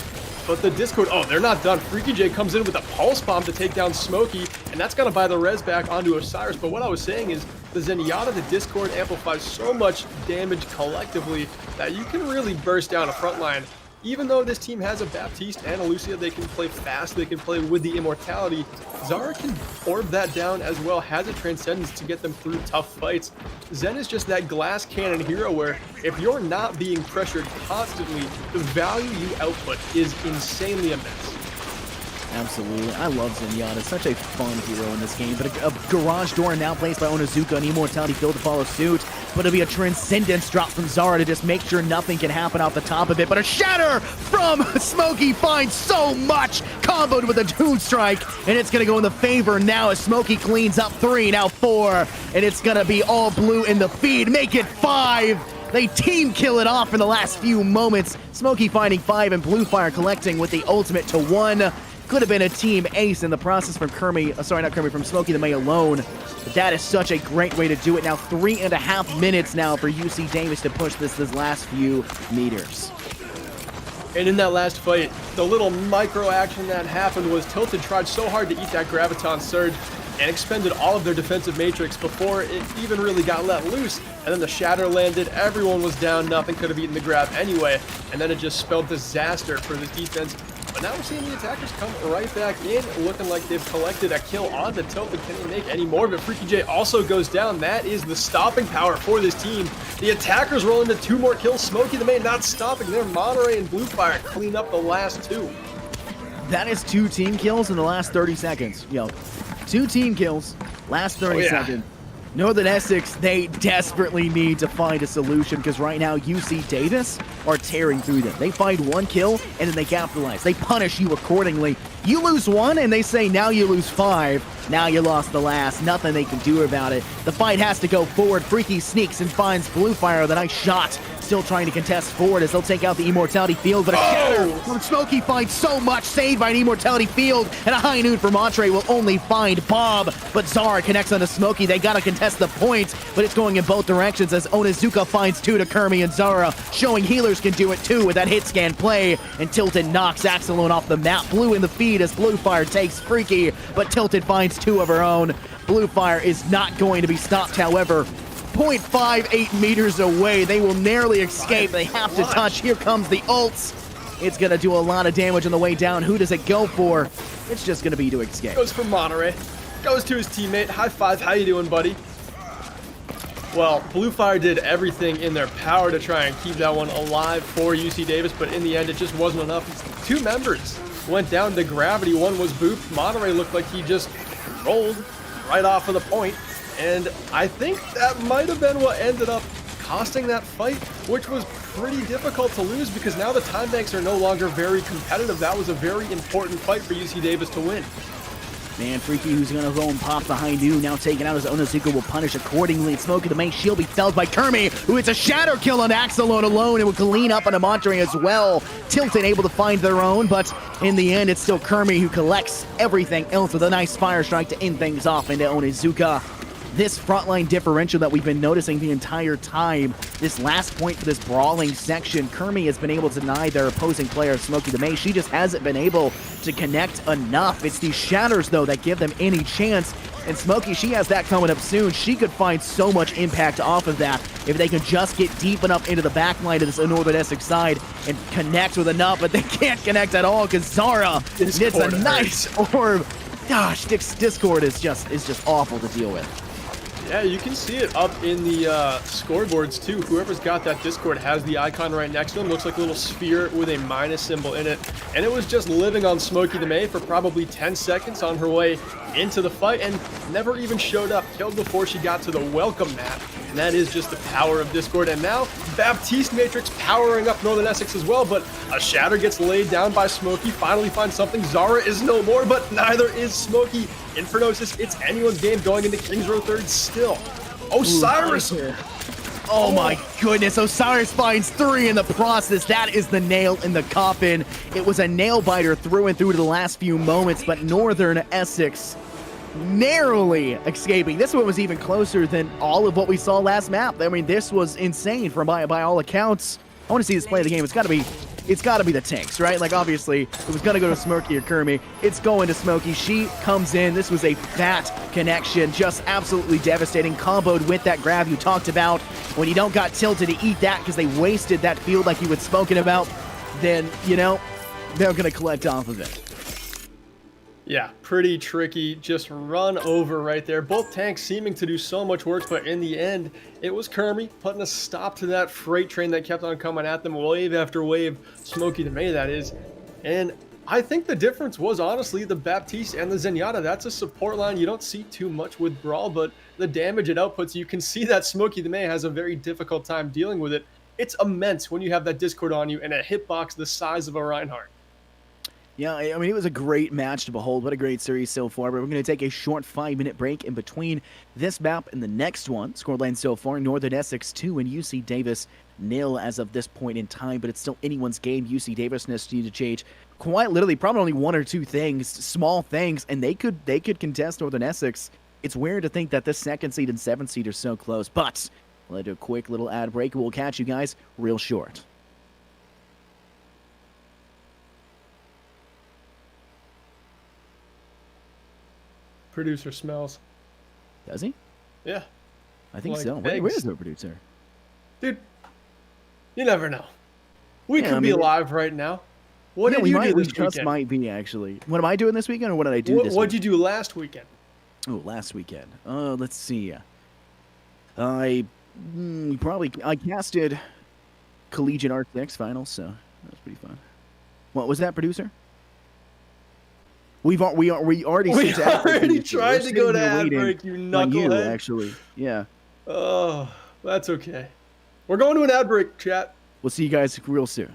But the Discord, oh, they're not done. Freaky J comes in with a Pulse Bomb to take down Smokey, and that's going to buy the res back onto Osiris. But what I was saying is, the Zenyatta, the Discord amplifies so much damage collectively that you can really burst down a front line. Even though this team has a Baptiste and a Lucia, they can play fast, they can play with the immortality. Zara can orb that down as well, has a Transcendence to get them through tough fights. Zen is just that glass cannon hero where if you're not being pressured constantly, the value you output is insanely immense. Absolutely. I love Zenyatta. Such a fun hero in this game. But a garage door now placed by Onizuka and Immortality Field to follow suit. But it'll be a Transcendence drop from Zara to just make sure nothing can happen off the top of it. But a Shatter from Smokey finds so much. Comboed with a Toon Strike. And it's going to go in the favor now as Smokey cleans up 3, now 4. And it's going to be all blue in the feed. Make it 5. They team kill it off in the last few moments. Smokey finding 5 and Blue Fire collecting with the ultimate to 1. Could have been a team ace in the process from from Smokey the May alone. But that is such a great way to do it. Now 3.5 minutes now for UC Davis to push this last few meters. And in that last fight, the little micro action that happened was Tilted tried so hard to eat that Graviton Surge and expended all of their defensive matrix before it even really got let loose. And then the Shatter landed, everyone was down, nothing could have eaten the grab anyway. And then it just spelled disaster for this defense. But now we're seeing the attackers come right back in, looking like they've collected a kill on the Tilted. Can they make any more? But Freaky J also goes down. That is the stopping power for this team. The attackers roll into 2 more kills. Smokey the Main not stopping there. Monterey and Blue Fire clean up the last 2. That is 2 team kills in the last 30 seconds. Yo, 2 team kills, last 30 seconds. Northern Essex, they desperately need to find a solution because right now UC Davis are tearing through them. They find 1 kill and then they capitalize. They punish you accordingly. You lose 1 and they say now you lose 5. Now you lost the last. Nothing they can do about it. The fight has to go forward. Freaky sneaks and finds Blue Fire with a nice shot. Still trying to contest forward as they'll take out the Immortality Field, but a Shatter from Smokey finds so much, saved by an Immortality Field, and a High Noon from Montre will only find Bob, but Zara connects onto Smokey. They gotta contest the point, but it's going in both directions as Onizuka finds 2 to Kermie and Zara, showing healers can do it too with that hit scan play, and Tilted knocks Axelone off the map. Blue in the feed as Blue Fire takes Freaky, but Tilted finds 2 of her own. Blue Fire is not going to be stopped, however. 0.58 meters away. They will narrowly escape. They have to touch. Here comes the ults. It's going to do a lot of damage on the way down. Who does it go for? It's just going to be to escape. Goes for Monterey. Goes to his teammate. High five. How you doing, buddy? Well, Blue Fire did everything in their power to try and keep that one alive for UC Davis, but in the end, it just wasn't enough. 2 members went down to gravity. One was booped. Monterey looked like he just rolled right off of the point. And I think that might have been what ended up costing that fight, which was pretty difficult to lose because now the time banks are no longer very competitive. That was a very important fight for UC Davis to win. Man, Freaky, who's going to go and pop the High Noon, now taken out as Onizuka will punish accordingly. Smokey the Main shield be felled by Kermie, who hits a Shatter kill on Axelone alone and will clean up on a Monterey as well. Tilted able to find their own, but in the end, it's still Kermie who collects everything else with a nice Fire Strike to end things off into Onizuka. this frontline differential that we've been noticing the entire time. This last point for this brawling section, Kermie has been able to deny their opposing player, Smokey the May. She just hasn't been able to connect enough. It's these shatters, though, that give them any chance. And Smokey, she has that coming up soon. She could find so much impact off of that if they can just get deep enough into the back line of this Northern Essex side and connect with enough, but they can't connect at all because Zara hits a nice orb. Gosh, Discord is just awful to deal with. Yeah, you can see it up in the scoreboards too. Whoever's got that Discord has the icon right next to him. Looks like a little sphere with a minus symbol in it. And it was just living on Smokey the May for probably 10 seconds on her way into the fight and never even showed up. Killed before she got to the welcome map. And that is just the power of Discord. And now Baptiste Matrix powering up Northern Essex as well. But a shatter gets laid down by Smokey. Finally finds something. Zara is no more, but neither is Smokey. Infernosis, it's anyone's game going into Kings Row third still. Osiris! Oh my goodness, Osiris finds 3 in the process. That is the nail in the coffin. It was a nail biter through and through to the last few moments, but Northern Essex narrowly escaping. This one was even closer than all of what we saw last map. I mean, this was insane by all accounts. I want to see this play of the game. It's got to be the tanks, right? Like, obviously, it was going to go to Smokey or Kermie. It's going to Smokey. She comes in. This was a fat connection. Just absolutely devastating. Comboed with that grab you talked about. When you don't got tilted to eat that because they wasted that field like you had spoken about, then, you know, they're going to collect off of it. Yeah, pretty tricky. Just run over right there. Both tanks seeming to do so much work, but in the end, it was Kermie putting a stop to that freight train that kept on coming at them, wave after wave. Smokey the May, that is. And I think the difference was honestly the Baptiste and the Zenyatta. That's a support line you don't see too much with Brawl, but the damage it outputs, you can see that Smokey the May has a very difficult time dealing with it. It's immense when you have that Discord on you and a hitbox the size of a Reinhardt. Yeah, I mean, it was a great match to behold. What a great series so far. But we're going to take a short 5-minute break in between this map and the next one. Scoreline so far, Northern Essex 2 and UC Davis 0 as of this point in time. But it's still anyone's game. UC Davis needs to change quite literally probably only 1 or 2 things, small things, and they could contest Northern Essex. It's weird to think that this 2nd seed and 7th seed are so close. But we'll do a quick little ad break. We'll catch you guys real short. Producer smells. Does he? Yeah. I think like so. Where is the producer? Dude, you never know. We could be alive right now. What did you do this weekend? Just might be, actually. What am I doing this weekend, or what did I do this weekend? What did you do last weekend? Oh, last weekend. Let's see. I casted Collegiate R6 Finals, so that was pretty fun. What was that, producer? We already tried to go to ad break, you knucklehead. Actually, yeah. Oh, that's okay. We're going to an ad break, chat. We'll see you guys real soon.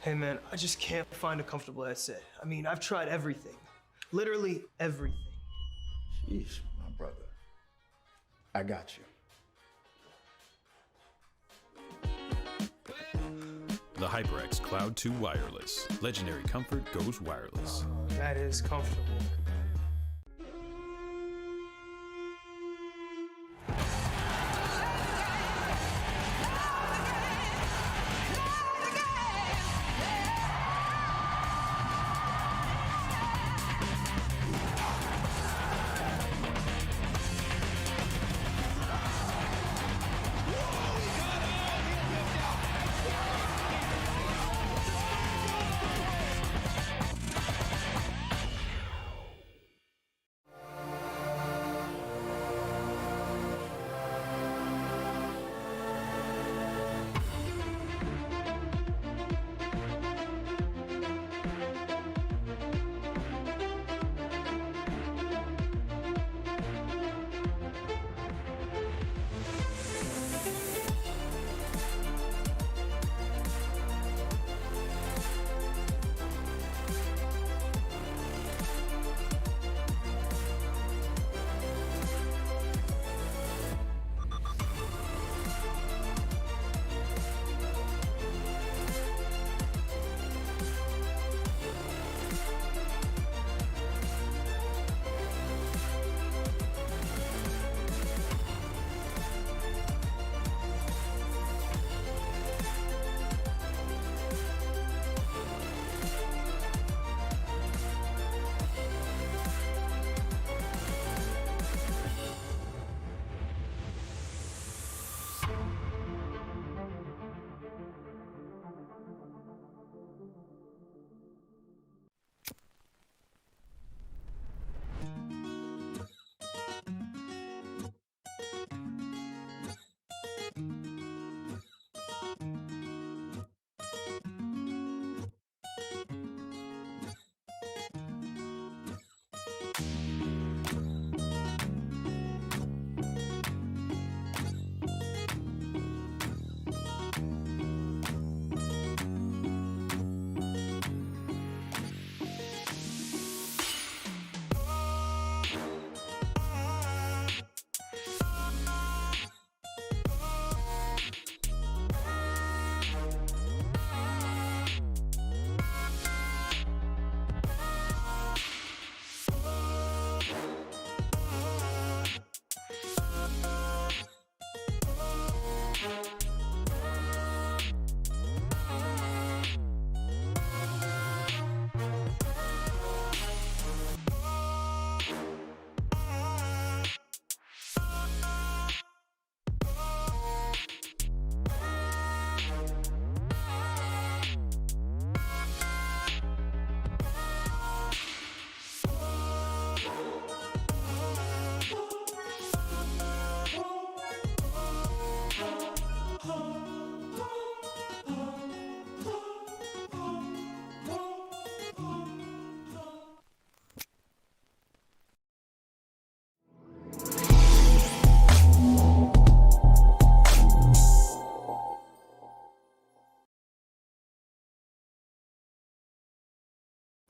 Hey man, I just can't find a comfortable headset. I mean, I've tried everything. Literally everything. Sheesh, my brother. I got you. The HyperX Cloud 2 Wireless. Legendary comfort goes wireless. That is comfortable.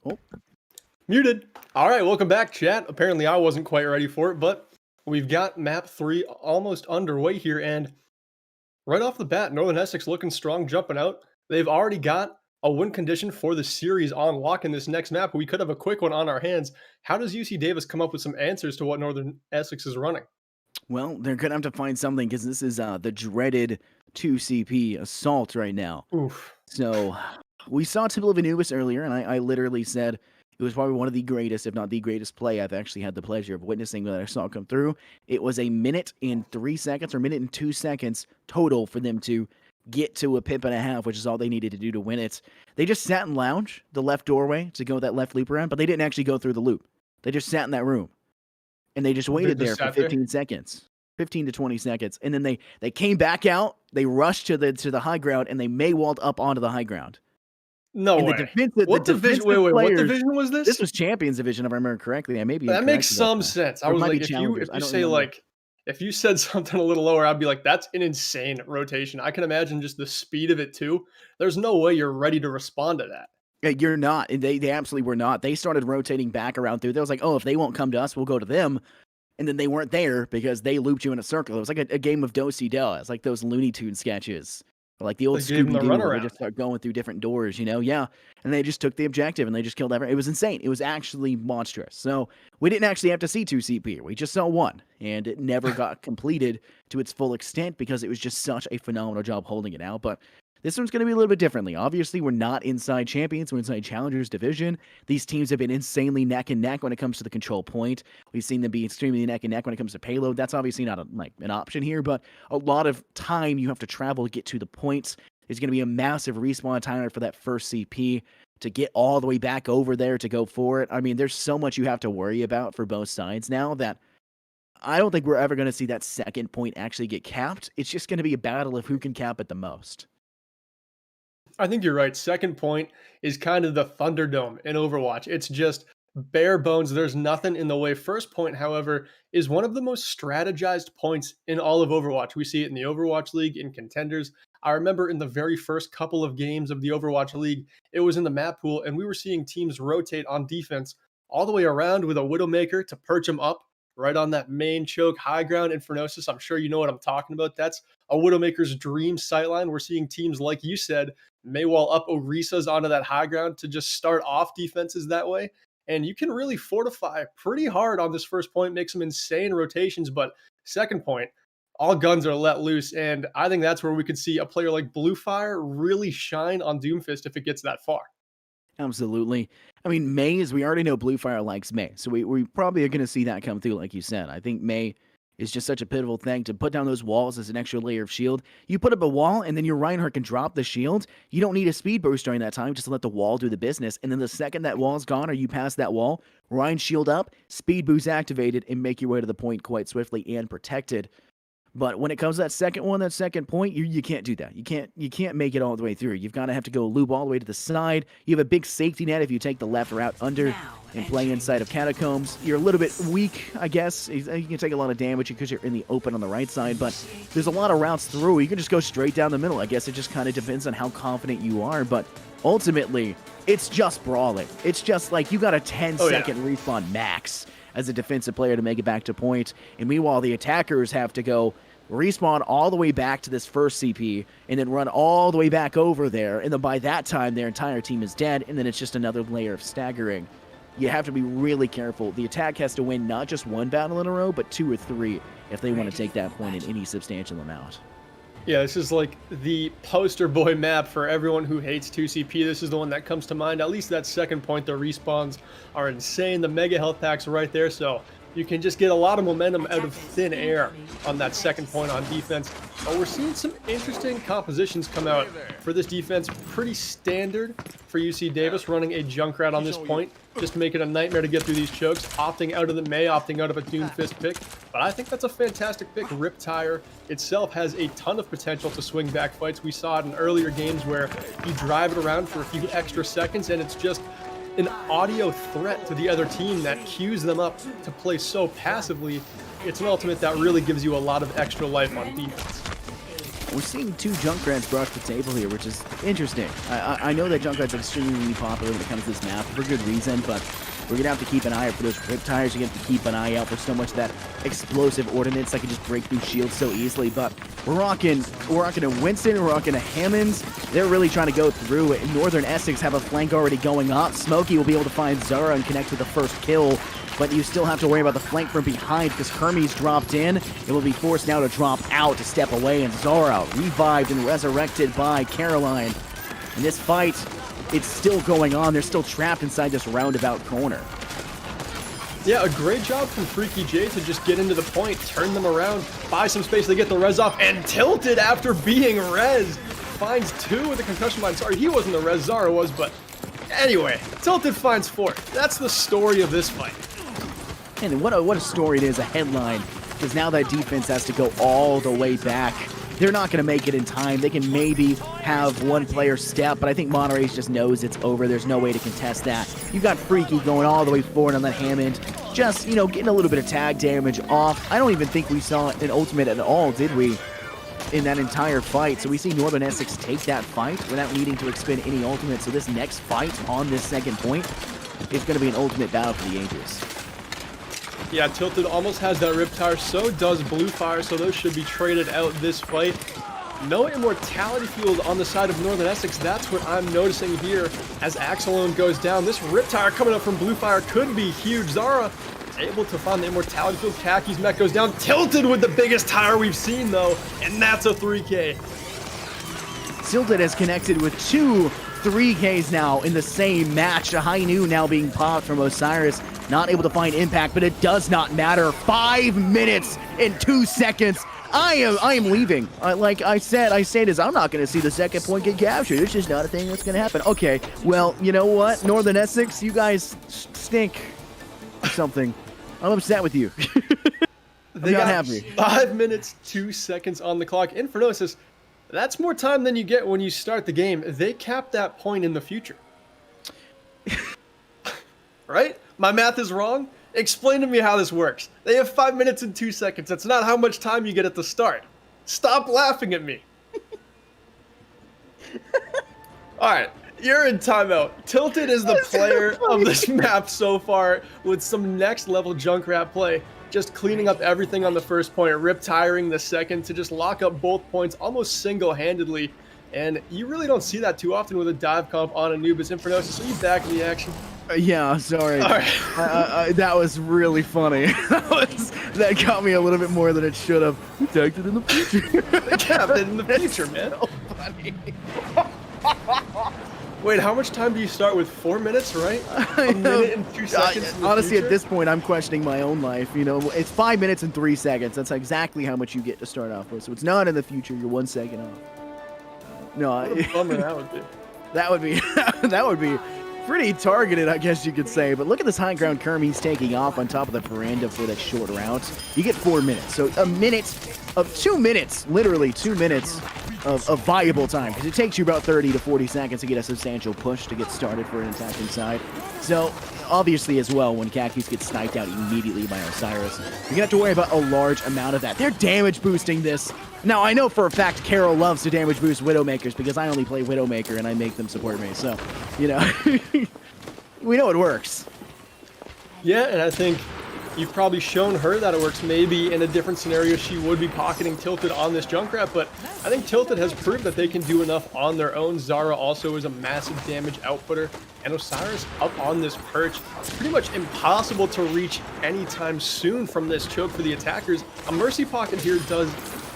Oh, Muted. All right, welcome back, chat. Apparently I wasn't quite ready for it, but we've got map 3 almost underway here, and right off the bat, Northern Essex looking strong, jumping out. They've already got a win condition for the series on lock in this next map. We could have a quick one on our hands. How does UC Davis come up with some answers to what Northern Essex is running? well, they're gonna have to find something because this is the dreaded 2CP assault right now. Oof. So we saw Temple of Anubis earlier, and I literally said it was probably one of the greatest, if not the greatest play I've actually had the pleasure of witnessing that I saw come through. It was a minute and 3 seconds, or minute and 2 seconds total for them to get to a pip and a half, which is all they needed to do to win it. They just sat in lounge, the left doorway, to go that left loop around, but they didn't actually go through the loop. They just sat in that room. And they just waited there for 15 seconds. 15 to 20 seconds. And then they came back out, they rushed to the high ground, and they Maywalled up onto the high ground. No And way. What division? Wait, what division was this? This was Champions Division, if I remember correctly. I may be That makes incorrect about some that. sense. I Or it was might like, be if you Challengers. I don't say remember. like, if you said something a little lower, I'd be like, that's an insane rotation. I can imagine just the speed of it too. There's no way you're ready to respond to that. Yeah, you're not. And they absolutely were not. They started rotating back around through. They was like, oh, if they won't come to us, we'll go to them. And then they weren't there because they looped you in a circle. It was like a game of Do-Si-Do. It's like those Looney Tunes sketches. Or like the old They gave them the Scooby-Doo where they runaround. just start going through different doors, you know? Yeah. And they just took the objective and they just killed everyone. It was insane. It was actually monstrous. So we didn't actually have to see 2CP. We just saw one. And it never got completed to its full extent because it was just such a phenomenal job holding it out. But this one's going to be a little bit differently. Obviously, we're not inside Champions. We're inside Challengers Division. These teams have been insanely neck and neck when it comes to the control point. We've seen them be extremely neck and neck when it comes to payload. That's obviously not an option here, but a lot of time you have to travel to get to the points. There's going to be a massive respawn timer for that first CP to get all the way back over there to go for it. I mean, there's so much you have to worry about for both sides now that I don't think we're ever going to see that second point actually get capped. It's just going to be a battle of who can cap it the most. I think you're right. Second point is kind of the Thunderdome in Overwatch. It's just bare bones. There's nothing in the way. First point, however, is one of the most strategized points in all of Overwatch. We see it in the Overwatch League, in contenders. I remember in the very first couple of games of the Overwatch League, it was in the map pool, and we were seeing teams rotate on defense all the way around with a Widowmaker to perch them up right on that main choke high ground. Infernosis, I'm sure you know what I'm talking about. That's a Widowmaker's dream sightline. We're seeing teams, like you said, Maywall up Orisas onto that high ground to just start off defenses that way. And you can really fortify pretty hard on this first point, make some insane rotations. But second point, all guns are let loose. And I think that's where we could see a player like Bluefire really shine on Doomfist if it gets that far. Absolutely. I mean, Maze, we already know Bluefire likes May. So we probably are going to see that come through, like you said. I think May is just such a pivotal thing to put down those walls as an extra layer of shield. You put up a wall, and then your Reinhardt can drop the shield. You don't need a speed boost during that time just to let the wall do the business. And then the second that wall's gone or you pass that wall, Ryan shield up, speed boost activated, and make your way to the point quite swiftly and protected. But when it comes to that second point, you can't do that. You can't make it all the way through. You've got to have to go loop all the way to the side. You have a big safety net if you take the left route under and play inside of catacombs. You're a little bit weak, I guess. You can take a lot of damage because you're in the open on the right side, but there's a lot of routes through. You can just go straight down the middle. I guess it just kind of depends on how confident you are, but ultimately, it's just brawling. It's just like you got a 10-second respawn max as a defensive player to make it back to point. And meanwhile, the attackers have to go respawn all the way back to this first CP and then run all the way back over there. And then by that time, their entire team is dead. And then it's just another layer of staggering. You have to be really careful. The attack has to win not just one battle in a row, but 2 or 3 if they want to take that point in any substantial amount. Yeah, this is like the poster boy map for everyone who hates 2CP. This is the one that comes to mind. At least that second point, the respawns are insane. The mega health packs are right there, so you can just get a lot of momentum out of thin air on that second point on defense. But we're seeing some interesting compositions come out for this defense. Pretty standard for UC Davis, running a Junkrat on this point, just to make it a nightmare to get through these chokes, opting out of the May, opting out of a Doomfist pick. But I think that's a fantastic pick. Riptire itself has a ton of potential to swing back fights. We saw it in earlier games where you drive it around for a few extra seconds and it's just an audio threat to the other team that cues them up to play so passively. It's an ultimate that really gives you a lot of extra life on defense. We're seeing 2 Junkrats brush the table here, which is interesting. I know that Junkrat's extremely popular when it comes to this map for good reason, but we're going to have to keep an eye out for those Riptires. You're going to have to keep an eye out for so much of that explosive ordnance that can just break through shields so easily. But we're rocking a Winston, we're rocking a Hammonds. They're really trying to go through it. Northern Essex have a flank already going up. Smokey will be able to find Zara and connect with the first kill. But you still have to worry about the flank from behind because Hermes dropped in. It will be forced now to drop out to step away, and Zara revived and resurrected by Caroline. And this fight, it's still going on. They're still trapped inside this roundabout corner. Yeah, a great job from Freaky J to just get into the point, turn them around, buy some space to get the res off, and Tilted after being res finds 2 with a concussion mine. Sorry, he wasn't the res, Zara was, but anyway, Tilted finds 4. That's the story of this fight. And what a story it is, a headline, because now that defense has to go all the way back. They're not going to make it in time. They can maybe have one player step, but I think Monterey just knows it's over. There's no way to contest that. You've got Freaky going all the way forward on that Hammond, just, you know, getting a little bit of tag damage off. I don't even think we saw an ultimate at all, did we, in that entire fight? So we see Northern Essex take that fight without needing to expend any ultimate. So this next fight on this second point is going to be an ultimate battle for the ages. Yeah, Tilted almost has that Riptire, so does Bluefire, so those should be traded out this fight. No immortality field on the side of Northern Essex. That's what I'm noticing here as Axelone goes down. This Riptire coming up from Bluefire could be huge. Zara able to find the immortality field. Kaki's mech goes down. Tilted with the biggest tire we've seen, though, and that's a 3K. Tilted has connected with 2 3Ks now in the same match. A high new now being popped from Osiris. Not able to find impact, but it does not matter. 5 minutes and 2 seconds. I am leaving. Like I said is I'm not going to see the second point get captured. It's just not a thing that's going to happen. Okay, well, you know what? Northern Essex, you guys stink or something. I'm upset with you. They not got happy. 5 minutes, 2 seconds on the clock. Infernosis, that's more time than you get when you start the game. They cap that point in the future. Right? My math is wrong? Explain to me how this works. They have 5 minutes and 2 seconds. That's not how much time you get at the start. Stop laughing at me. Alright, you're in timeout. Tilted is the player of this map so far with some next level Junkrat play. Just cleaning up everything on the first point, rip-tiring the second to just lock up both points almost single-handedly. And you really don't see that too often with a dive comp on Anubis. Infernosis, are you back in the action? Yeah, sorry. All right. That was really funny. That got me a little bit more than it should have. Protected in the future. They capped it in the future, man. So funny. Wait, how much time do you start with? 4 minutes, right? A minute and 2 seconds. Honestly, at this point, I'm questioning my own life. You know, it's 5 minutes and 3 seconds. That's exactly how much you get to start off with. So it's not in the future. You're 1 second off. No, What a bummer that would be. that would be pretty targeted, I guess you could say. But look at this high ground Kermie's taking off on top of the veranda for that short route. You get 4 minutes. So a minute of 2 minutes, literally 2 minutes of viable time, because it takes you about 30 to 40 seconds to get a substantial push to get started for an attacking side. So obviously as well, when Kakis gets sniped out immediately by Osiris, you're gonna have to worry about a large amount of that. They're damage boosting this. Now I know for a fact Carol loves to damage boost Widowmakers because I only play Widowmaker and I make them support me. So, you know, we know it works. Yeah, and I think you've probably shown her that it works. Maybe in a different scenario, she would be pocketing Tilted on this Junkrat, but I think Tilted has proved that they can do enough on their own. Zara also is a massive damage outputter, and Osiris up on this perch. Pretty much impossible to reach anytime soon from this choke for the attackers. A Mercy Pocket here does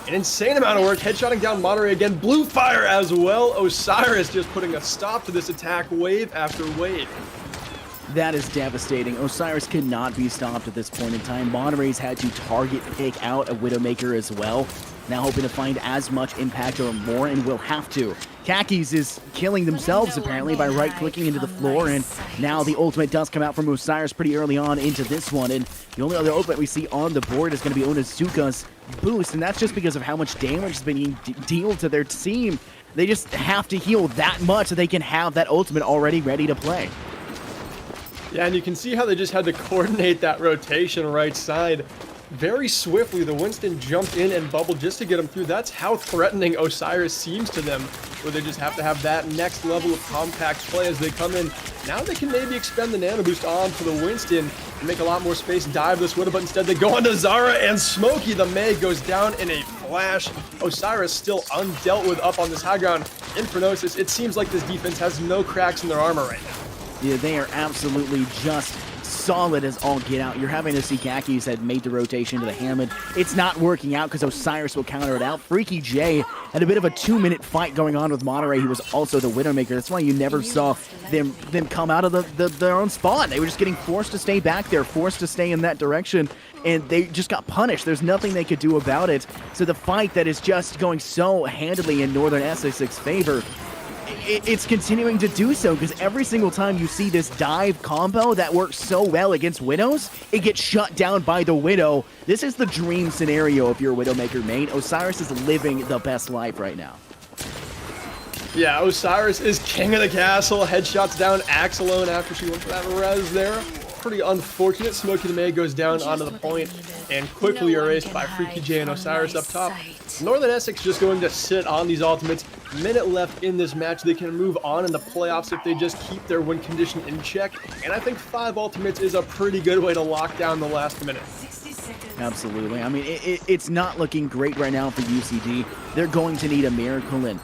an insane amount of work, headshotting down Monterey again. Bluefire as well. Osiris just putting a stop to this attack wave after wave. That is devastating. Osiris cannot be stopped at this point in time. Monterey's had to target pick out a Widowmaker as well. Now hoping to find as much impact or more, and will have to. Kakis is killing themselves apparently by right-clicking into the floor, and now the ultimate does come out from Osiris pretty early on into this one, and the only other ultimate we see on the board is going to be Onizuka's boost, and that's just because of how much damage has been dealt to their team. They just have to heal that much so they can have that ultimate already ready to play. Yeah, and you can see how they just had to coordinate that rotation right side. very swiftly, the Winston jumped in and bubbled just to get him through. That's how threatening Osiris seems to them, where they just have to have that next level of compact play as they come in. Now they can maybe expend the Nano Boost onto the Winston and make a lot more space, dive this Widow, but instead they go onto Zara and Smokey. The May goes down in a flash. Osiris still undealt with up on this high ground. Infernosis, it seems like this defense has no cracks in their armor right now. Yeah, they are absolutely just solid as all get out. You're having to see Kakis had made the rotation to the Hammond. It's not working out because Osiris will counter it out. Freaky J had a bit of a 2-minute fight going on with Monterey, who was also the Widowmaker. That's why you never saw them come out of their own spawn. They were just getting forced to stay back there, forced to stay in that direction, and they just got punished. There's nothing they could do about it. So the fight that is just going so handily in Northern Essex's favor, it's continuing to do so, because every single time you see this dive combo that works so well against Widows, it gets shut down by the Widow. This is the dream scenario if you're a Widowmaker main. Osiris is living the best life right now. Yeah, Osiris is king of the castle. Headshots down Axe alone after she went for that res there. Pretty unfortunate. Smokey the May goes down onto the point and quickly erased by Freaky J and Osiris up top. Northern Essex just going to sit on these ultimates. Minute left in this match. They can move on in the playoffs if they just keep their win condition in check. And I think 5 ultimates is a pretty good way to lock down the last minute. Absolutely. I mean, it's not looking great right now for UCD. They're going to need a miracle, and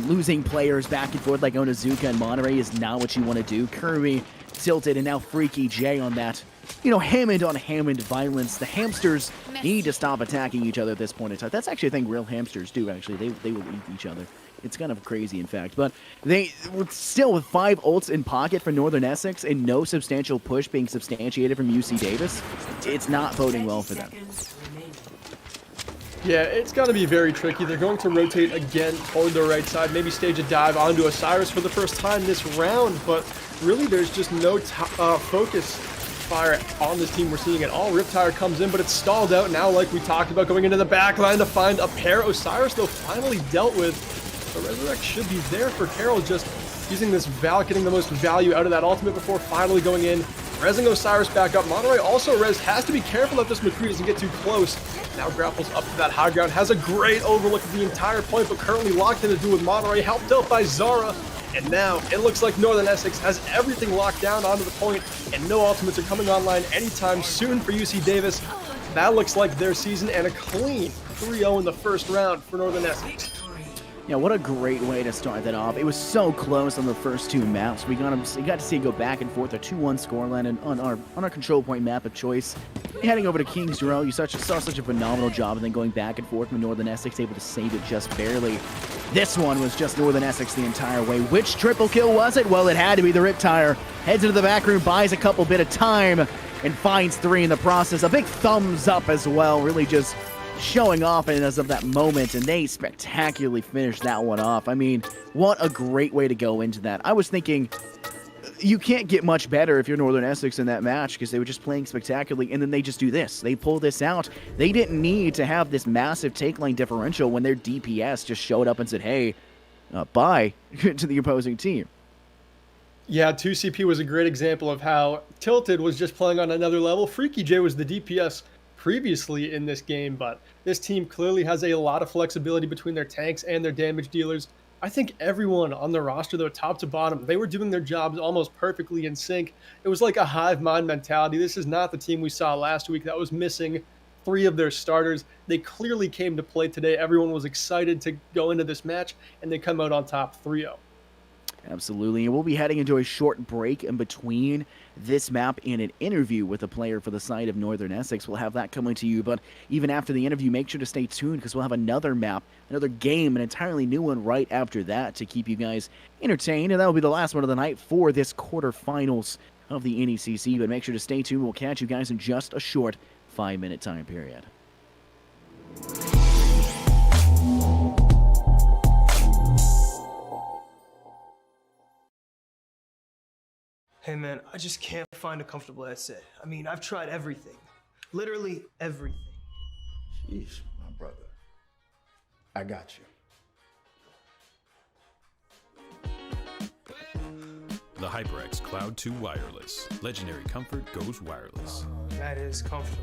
losing players back and forth like Onizuka and Monterey is not what you want to do. Kirby tilted, and now Freaky J on that, Hammond on Hammond violence. The hamsters need to stop attacking each other at this point in time. That's actually a thing real hamsters do, actually. They will eat each other. It's kind of crazy, in fact. But they still, with 5 ults in pocket for Northern Essex and no substantial push being substantiated from UC Davis, it's not boding well for them. Yeah, it's going to be very tricky. They're going to rotate again toward the right side, maybe stage a dive onto Osiris for the first time this round, but really there's just no focus fire on this team we're seeing at all. Riptire comes in, but it's stalled out now, like we talked about, going into the back line to find a pair. Osiris, though, finally dealt with. The Resurrect should be there for Carol, just using this Val, getting the most value out of that ultimate before finally going in. Rezzing Osiris back up. Monterey also res, has to be careful that this McCree doesn't get too close. Now grapples up to that high ground, has a great overlook of the entire point, but currently locked in to do with Monterey, helped out by Zara. And now it looks like Northern Essex has everything locked down onto the point, and no ultimates are coming online anytime soon for UC Davis. That looks like their season, and a clean 3-0 in the first round for Northern Essex. Yeah, what a great way to start that off. It was so close on the first 2 maps. We got to see it go back and forth, a 2-1 scoreline, and on our control point map of choice. Heading over to Kings Row, you saw such a phenomenal job, and then going back and forth with Northern Essex, able to save it just barely. This one was just Northern Essex the entire way. Which triple kill was it? Well, it had to be the Riptire. Heads into the back room, buys a couple bit of time, and finds 3 in the process. A big thumbs up as well, really just showing off as of that moment, and they spectacularly finished that one off. I mean, what a great way to go into that. I was thinking, you can't get much better if you're Northern Essex in that match, because they were just playing spectacularly, and then they just do this. They pull this out. They didn't need to have this massive take line differential when their DPS just showed up and said, hey, bye to the opposing team. Yeah, 2CP was a great example of how Tilted was just playing on another level. Freaky J was the DPS previously in this game, but this team clearly has a lot of flexibility between their tanks and their damage dealers. I think everyone on the roster, though, top to bottom, they were doing their jobs almost perfectly in sync. It was like a hive mind mentality. This is not the team we saw last week that was missing 3 of their starters. They clearly came to play today. Everyone was excited to go into this match, and they come out on top 3-0. Absolutely, and we'll be heading into a short break in between this map and an interview with a player for the side of Northern Essex. We'll have that coming to you, but even after the interview, make sure to stay tuned, because we'll have another map, another game, an entirely new one right after that to keep you guys entertained, and that will be the last one of the night for this quarterfinals of the NECC, but make sure to stay tuned. We'll catch you guys in just a short 5-minute time period. Hey man, I just can't find a comfortable headset. I mean, I've tried everything. Literally everything. Jeez, my brother. I got you. The HyperX Cloud 2 Wireless. Legendary comfort goes wireless. That is comfortable.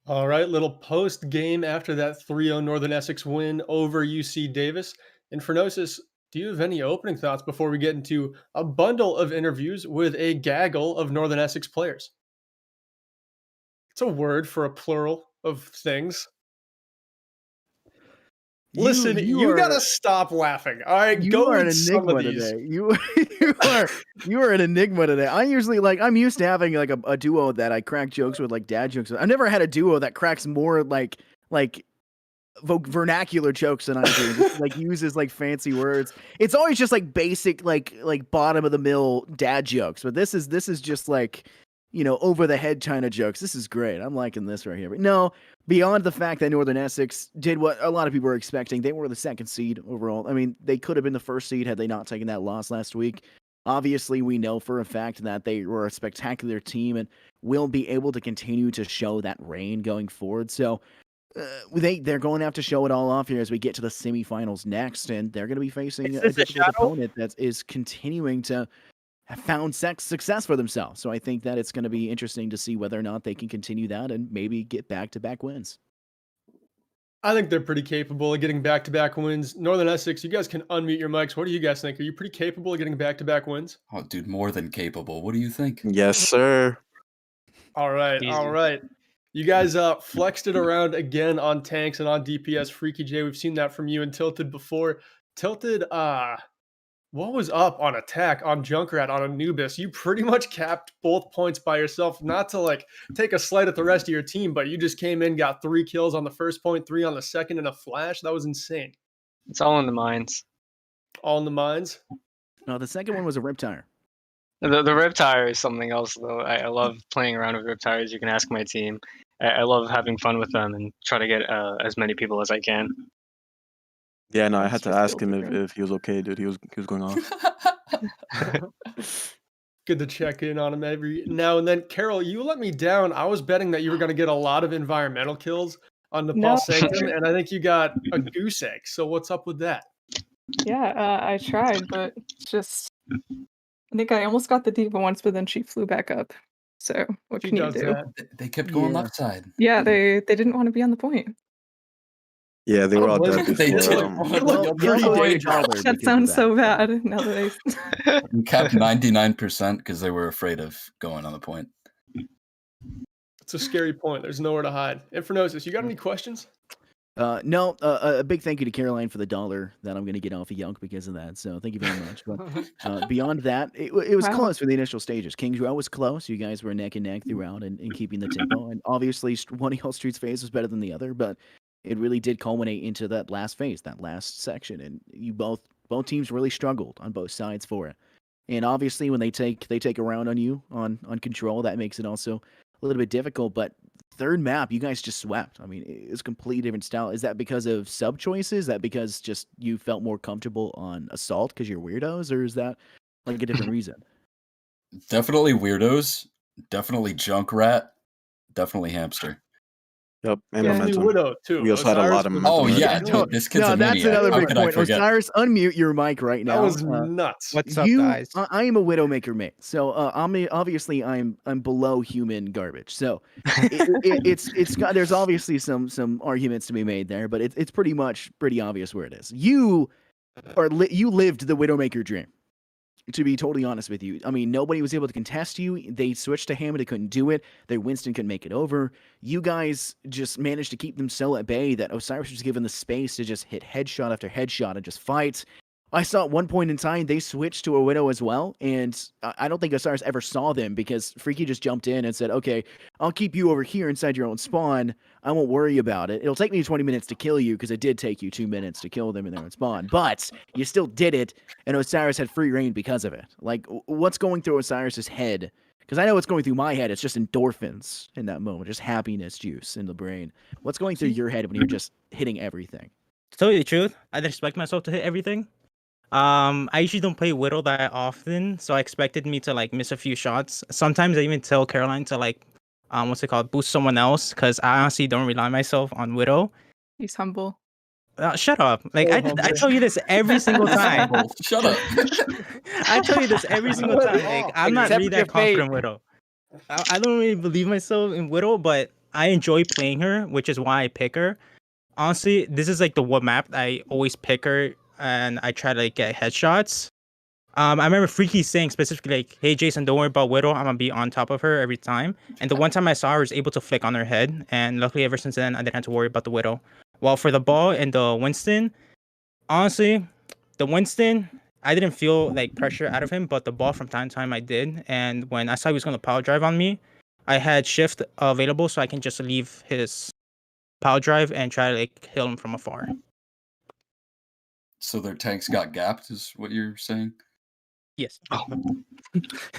All right, little post game after that 3-0 Northern Essex win over UC Davis. Infernosis, do you have any opening thoughts before we get into a bundle of interviews with a gaggle of Northern Essex players? It's a word for a plural of things. Listen, you gotta stop laughing. All right, You go are an with some of enigma these. today. You are an enigma today. I'm usually like I'm used to having like a duo that I crack jokes with, like dad jokes. I've never had a duo that cracks more like vernacular jokes than I do. Just, like uses like fancy words. It's always just like basic like bottom of the mill dad jokes. But this is just like over the head China jokes. This is great. I'm liking this right here. But no, beyond the fact that Northern Essex did what a lot of people were expecting, they were the second seed overall. I mean, they could have been the first seed had they not taken that loss last week. Obviously, we know for a fact that they were a spectacular team and will be able to continue to show that reign going forward. So they're going to have to show it all off here as we get to the semifinals next, and they're going to be facing a difficult opponent that is continuing to have found success for themselves. So I think that it's going to be interesting to see whether or not they can continue that and maybe get back-to-back wins. I think they're pretty capable of getting back-to-back wins. Northern Essex, you guys can unmute your mics. What do you guys think? Are you pretty capable of getting back-to-back wins? Oh, dude, more than capable. What do you think? Yes, sir. All right, all right. You guys flexed it around again on tanks and on DPS. Freaky J, we've seen that from you and Tilted before. Tilted, what was up on attack, on Junkrat, on Anubis? You pretty much capped both points by yourself. Not to like take a slight at the rest of your team, but you just came in, got 3 kills on the first point, 3 on the second, and a flash. That was insane. It's all in the mines. All in the mines? No, the second one was a rip tire. The rip tire is something else, though. I love playing around with rip tires. You can ask my team. I love having fun with them and try to get as many people as I can. Yeah, no, I had to ask him if he was okay, dude. He was going off. Good to check in on him every now and then. Carol, you let me down. I was betting that you were going to get a lot of environmental kills on Nepal Sanctum, and I think you got a goose egg. So what's up with that? Yeah, I tried, but it's just I think I almost got the diva once, but then she flew back up. So what She can you does do? that. They kept going left side. Yeah, they didn't want to be on the point. Yeah, they were all Well, dead they before. did. That sounds so bad. Now that We kept 99% because they were afraid of going on the point. It's a scary point. There's nowhere to hide. Infernosis, you got any questions? No, a big thank you to Caroline for the $1 that I'm going to get off of Yunk because of that. So thank you very much. But beyond that, it was close for the initial stages. King's Row was close. You guys were neck and neck throughout and keeping the tempo. And obviously, one of y'all Streets phase was better than the other, but it really did culminate into that last phase, that last section. And you both teams really struggled on both sides for it. And obviously, when they take a round on you on control, that makes it also a little bit difficult. But third map, you guys just swept. I mean, it's a completely different style. Is that because of sub choices? Is that because just you felt more comfortable on Assault because you're weirdos? Or is that like a different reason? Definitely weirdos. Definitely Junkrat. Definitely Hamster. Yep, and Yeah. momentum. Widow, too. We also had a Osiris lot of was- momentum. Oh, yeah. No, Dude, this kid's no, a that's maniac. another How big could I point. forget? Osiris, unmute your mic right now. That was nuts. What's up, You, guys? I am a Widowmaker mate, so obviously I'm below human garbage. So it's got there's obviously some arguments to be made there, but it's pretty obvious where it is. You lived the Widowmaker dream. To be totally honest with you, I mean, nobody was able to contest you. They switched to Hammond, they couldn't do it. Their Winston couldn't make it over. You guys just managed to keep them so at bay that Osiris was given the space to just hit headshot after headshot and just fight. I saw at one point in time they switched to a Widow as well, and I don't think Osiris ever saw them because Freaky just jumped in and said, okay, I'll keep you over here inside your own spawn. I won't worry about it. It'll take me 20 minutes to kill you because it did take you 2 minutes to kill them in their own spawn, but you still did it, and Osiris had free reign because of it. Like, what's going through Osiris's head? Because I know what's going through my head. It's just endorphins in that moment, just happiness juice in the brain. What's going through your head when you're just hitting everything? To tell you the truth, I expect myself to hit everything. I usually don't play Widow that often, so I expected me to like miss a few shots. Sometimes I even tell Caroline to like, boost someone else, because I honestly don't rely on myself on Widow. He's humble. Shut up! Like I tell you this every single time. Shut up. I tell you this every single time. Like I'm not really that confident in Widow. I don't really believe myself in Widow, but I enjoy playing her, which is why I pick her. Honestly, this is like the one map I always pick her, and I try to like get headshots. I remember Freaky saying specifically like, "Hey Jason, don't worry about Widow. I'm gonna be on top of her every time." And the one time I saw her, I was able to flick on her head, and luckily ever since then I didn't have to worry about the Widow. While for the ball and the Winston, honestly, the Winston, I didn't feel like pressure out of him, but the ball from time to time I did. And when I saw he was gonna power drive on me, I had shift available, so I can just leave his power drive and try to like kill him from afar. So their tanks got gapped, is what you're saying? Yes.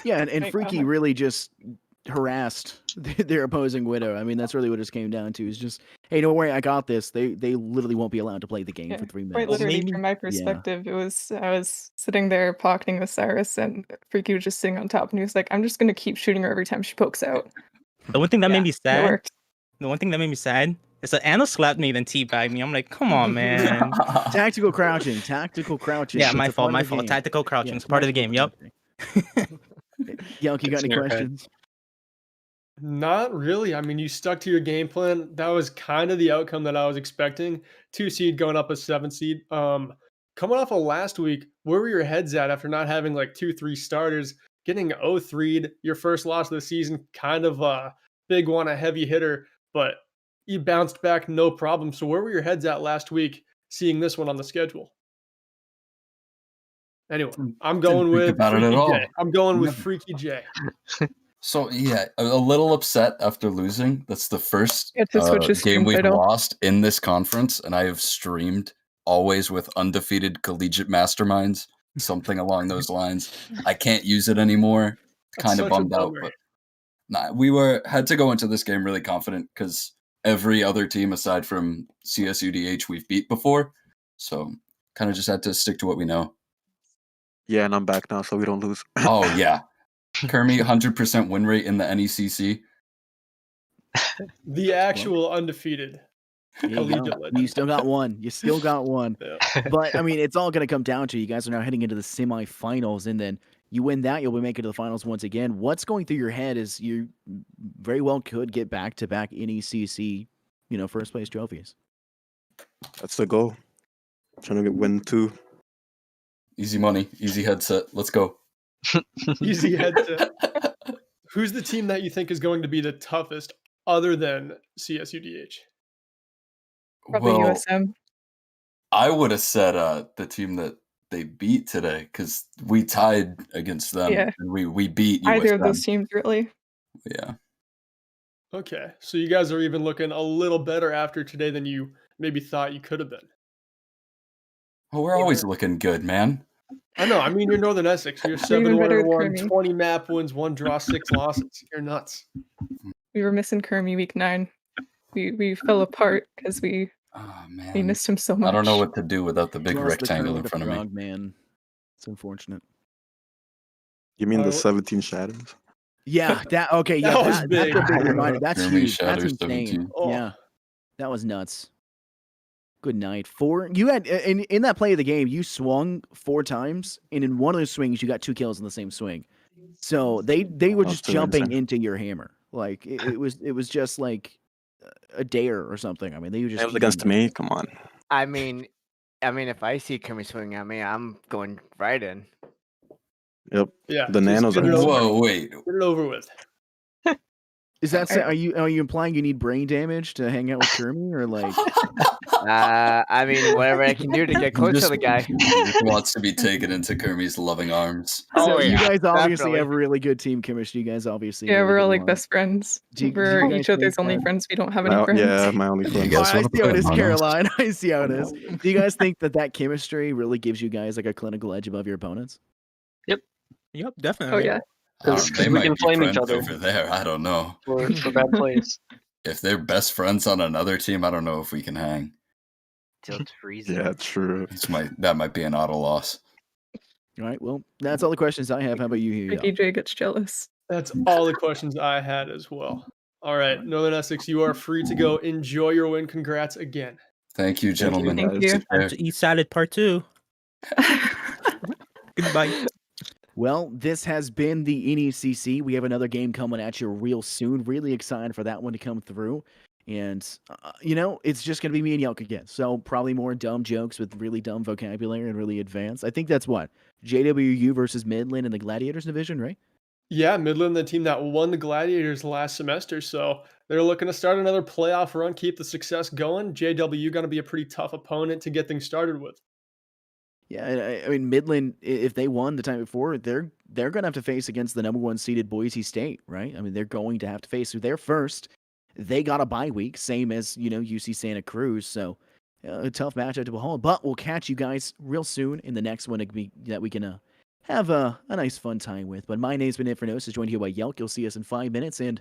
Yeah, and Right, Freaky really just harassed their opposing Widow. I mean, that's really what it came down to. Is just, hey, don't worry, I got this. They literally won't be allowed to play the game for 3 Quite minutes. literally, maybe- from my perspective, I was sitting there pocketing with Cyrus, and Freaky was just sitting on top, and he was like, "I'm just gonna keep shooting her every time she pokes out." The one thing that made me It sad. worked. The one thing that made me sad is that Anna slapped me, then teabagged me. I'm like, come on, man. Tactical crouching. Yeah, It's my a fault. part My of the fault. game. Tactical crouching. Yeah, It's part of the game. Yep. tactical Yonk, you got It's any in your head. questions? Not really. I mean, you stuck to your game plan. That was kind of the outcome that I was expecting. 2 seed going up a 7 seed. Coming off of last week, where were your heads at after not having like 2-3 starters, getting 0-3'd, your first loss of the season, kind of a big one, a heavy hitter, but you bounced back no problem. So where were your heads at last week, seeing this one on the schedule? Anyway, I'm Didn't going think with about it at Freaky all. J. I'm going with Never. Freaky J. So yeah, a little upset after losing. That's the first You had to switch his game stream we've title. lost in this conference, and I have streamed always with undefeated collegiate masterminds, something along those lines. I can't use it anymore. That's Kind of such a bummed out, bummer. but nah, we had to go into this game really confident because every other team aside from CSUDH we've beat before, so kind of just had to stick to what we know. Yeah, and I'm back now, so we don't lose. Oh yeah, Kermie 100% win rate in the NECC. The actual undefeated. There you go. Collegiate legend. You still got one. You still got one. Yeah. But I mean, it's all going to come down to you guys are now heading into the semifinals, and then you win that, you'll be making it to the finals once again. What's going through your head is you very well could get back-to-back NECC, first place trophies. That's the goal. Trying to win 2. Easy money, easy headset. Let's go. Easy headset. Who's the team that you think is going to be the toughest other than CSUDH? Probably Well, USM. I would have said the team that they beat today because we tied against them Yeah. and we beat Either of USM. those teams, really. Yeah. Okay, so you guys are even looking a little better after today than you maybe thought you could have been. Well, we're always looking good, man. I know. I mean, you're Northern Essex. You're We're even better with 7-1, Kermie. 20 map wins, 1 draw, 6 losses. You're nuts. We were missing Kermie week 9. We fell apart because we Oh we man, missed him so much. I don't know what to do without the big Lost the rectangle Kermit in the front of me. Frog, man. It's unfortunate. You mean the Oh. 17 shadows? Yeah, okay, yeah, That was that's big. a big reminder. That's Kermit huge. That's Shatter insane. 17. Oh. Yeah, that was nuts. Good night. You had in that play of the game, you swung 4 times, and in one of those swings, you got 2 kills in the same swing. So they were That's just too jumping insane. into your hammer. Like it was just like a dare or something. I mean, they were just It was eating against it. me. Come on. I mean, if I see Kermit swinging at me, I'm going right in. Yep. Yeah. The just nanos get are it over- Whoa, wait. Get it over with. Is that are you implying you need brain damage to hang out with Kermit, or like? I mean, whatever I can do to get close to the guy. He just wants to be taken into Kermie's loving arms. So Oh, you yeah, guys obviously definitely. have really good team chemistry. You guys obviously Yeah, really we're get all like along. best friends. Do you We're guys each other's think only that- friends. We don't have any My, friends. yeah, my only You friend. guys I wanna see how it play is, Among Us? Caroline. I see how it is. Do you guys think that chemistry really gives you guys like a clinical edge above your opponents? Yep, Oh definitely. yeah. Because They we might can be flame each friends other over there. I don't know. for bad plays. If they're best friends on another team, I don't know if we can hang. Till it's freezing. Yeah, true. That might be an auto loss. All right. Well, that's all the questions I have. How about you, here? Ricky J gets jealous. That's all the questions I had as well. All right, Northern Essex, you are free to go. Enjoy your win. Congrats again. Thank you, gentlemen. Thank you. Take care. Time to eat salad part 2. Goodbye. Well, this has been the NECC. We have another game coming at you real soon. Really excited for that one to come through. And, it's just going to be me and Yelk again. So probably more dumb jokes with really dumb vocabulary and really advanced. I think that's what? JWU versus Midland in the Gladiators division, right? Yeah, Midland, the team that won the Gladiators last semester, so they're looking to start another playoff run, keep the success going. JW going to be a pretty tough opponent to get things started with. Yeah, and I mean Midland, if they won the time before, they're going to have to face against the number 1 seeded Boise State, right? I mean, they're going to have to face who they're first. They got a bye week, same as UC Santa Cruz, so a tough matchup to behold. But we'll catch you guys real soon in the next one that we can have a nice fun time with. But my name's been Infernos, joined here by Yelk. You'll see us in 5 minutes, and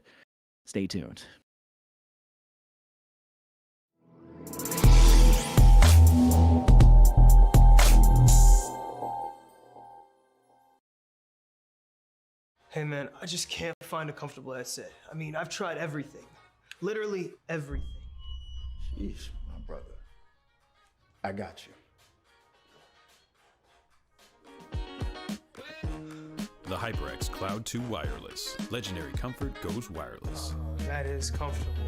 stay tuned. Hey man, I just can't find a comfortable headset. I mean, I've tried everything. Literally everything. Sheesh, my brother. I got you. The HyperX Cloud 2 Wireless. Legendary comfort goes wireless. That is comfortable.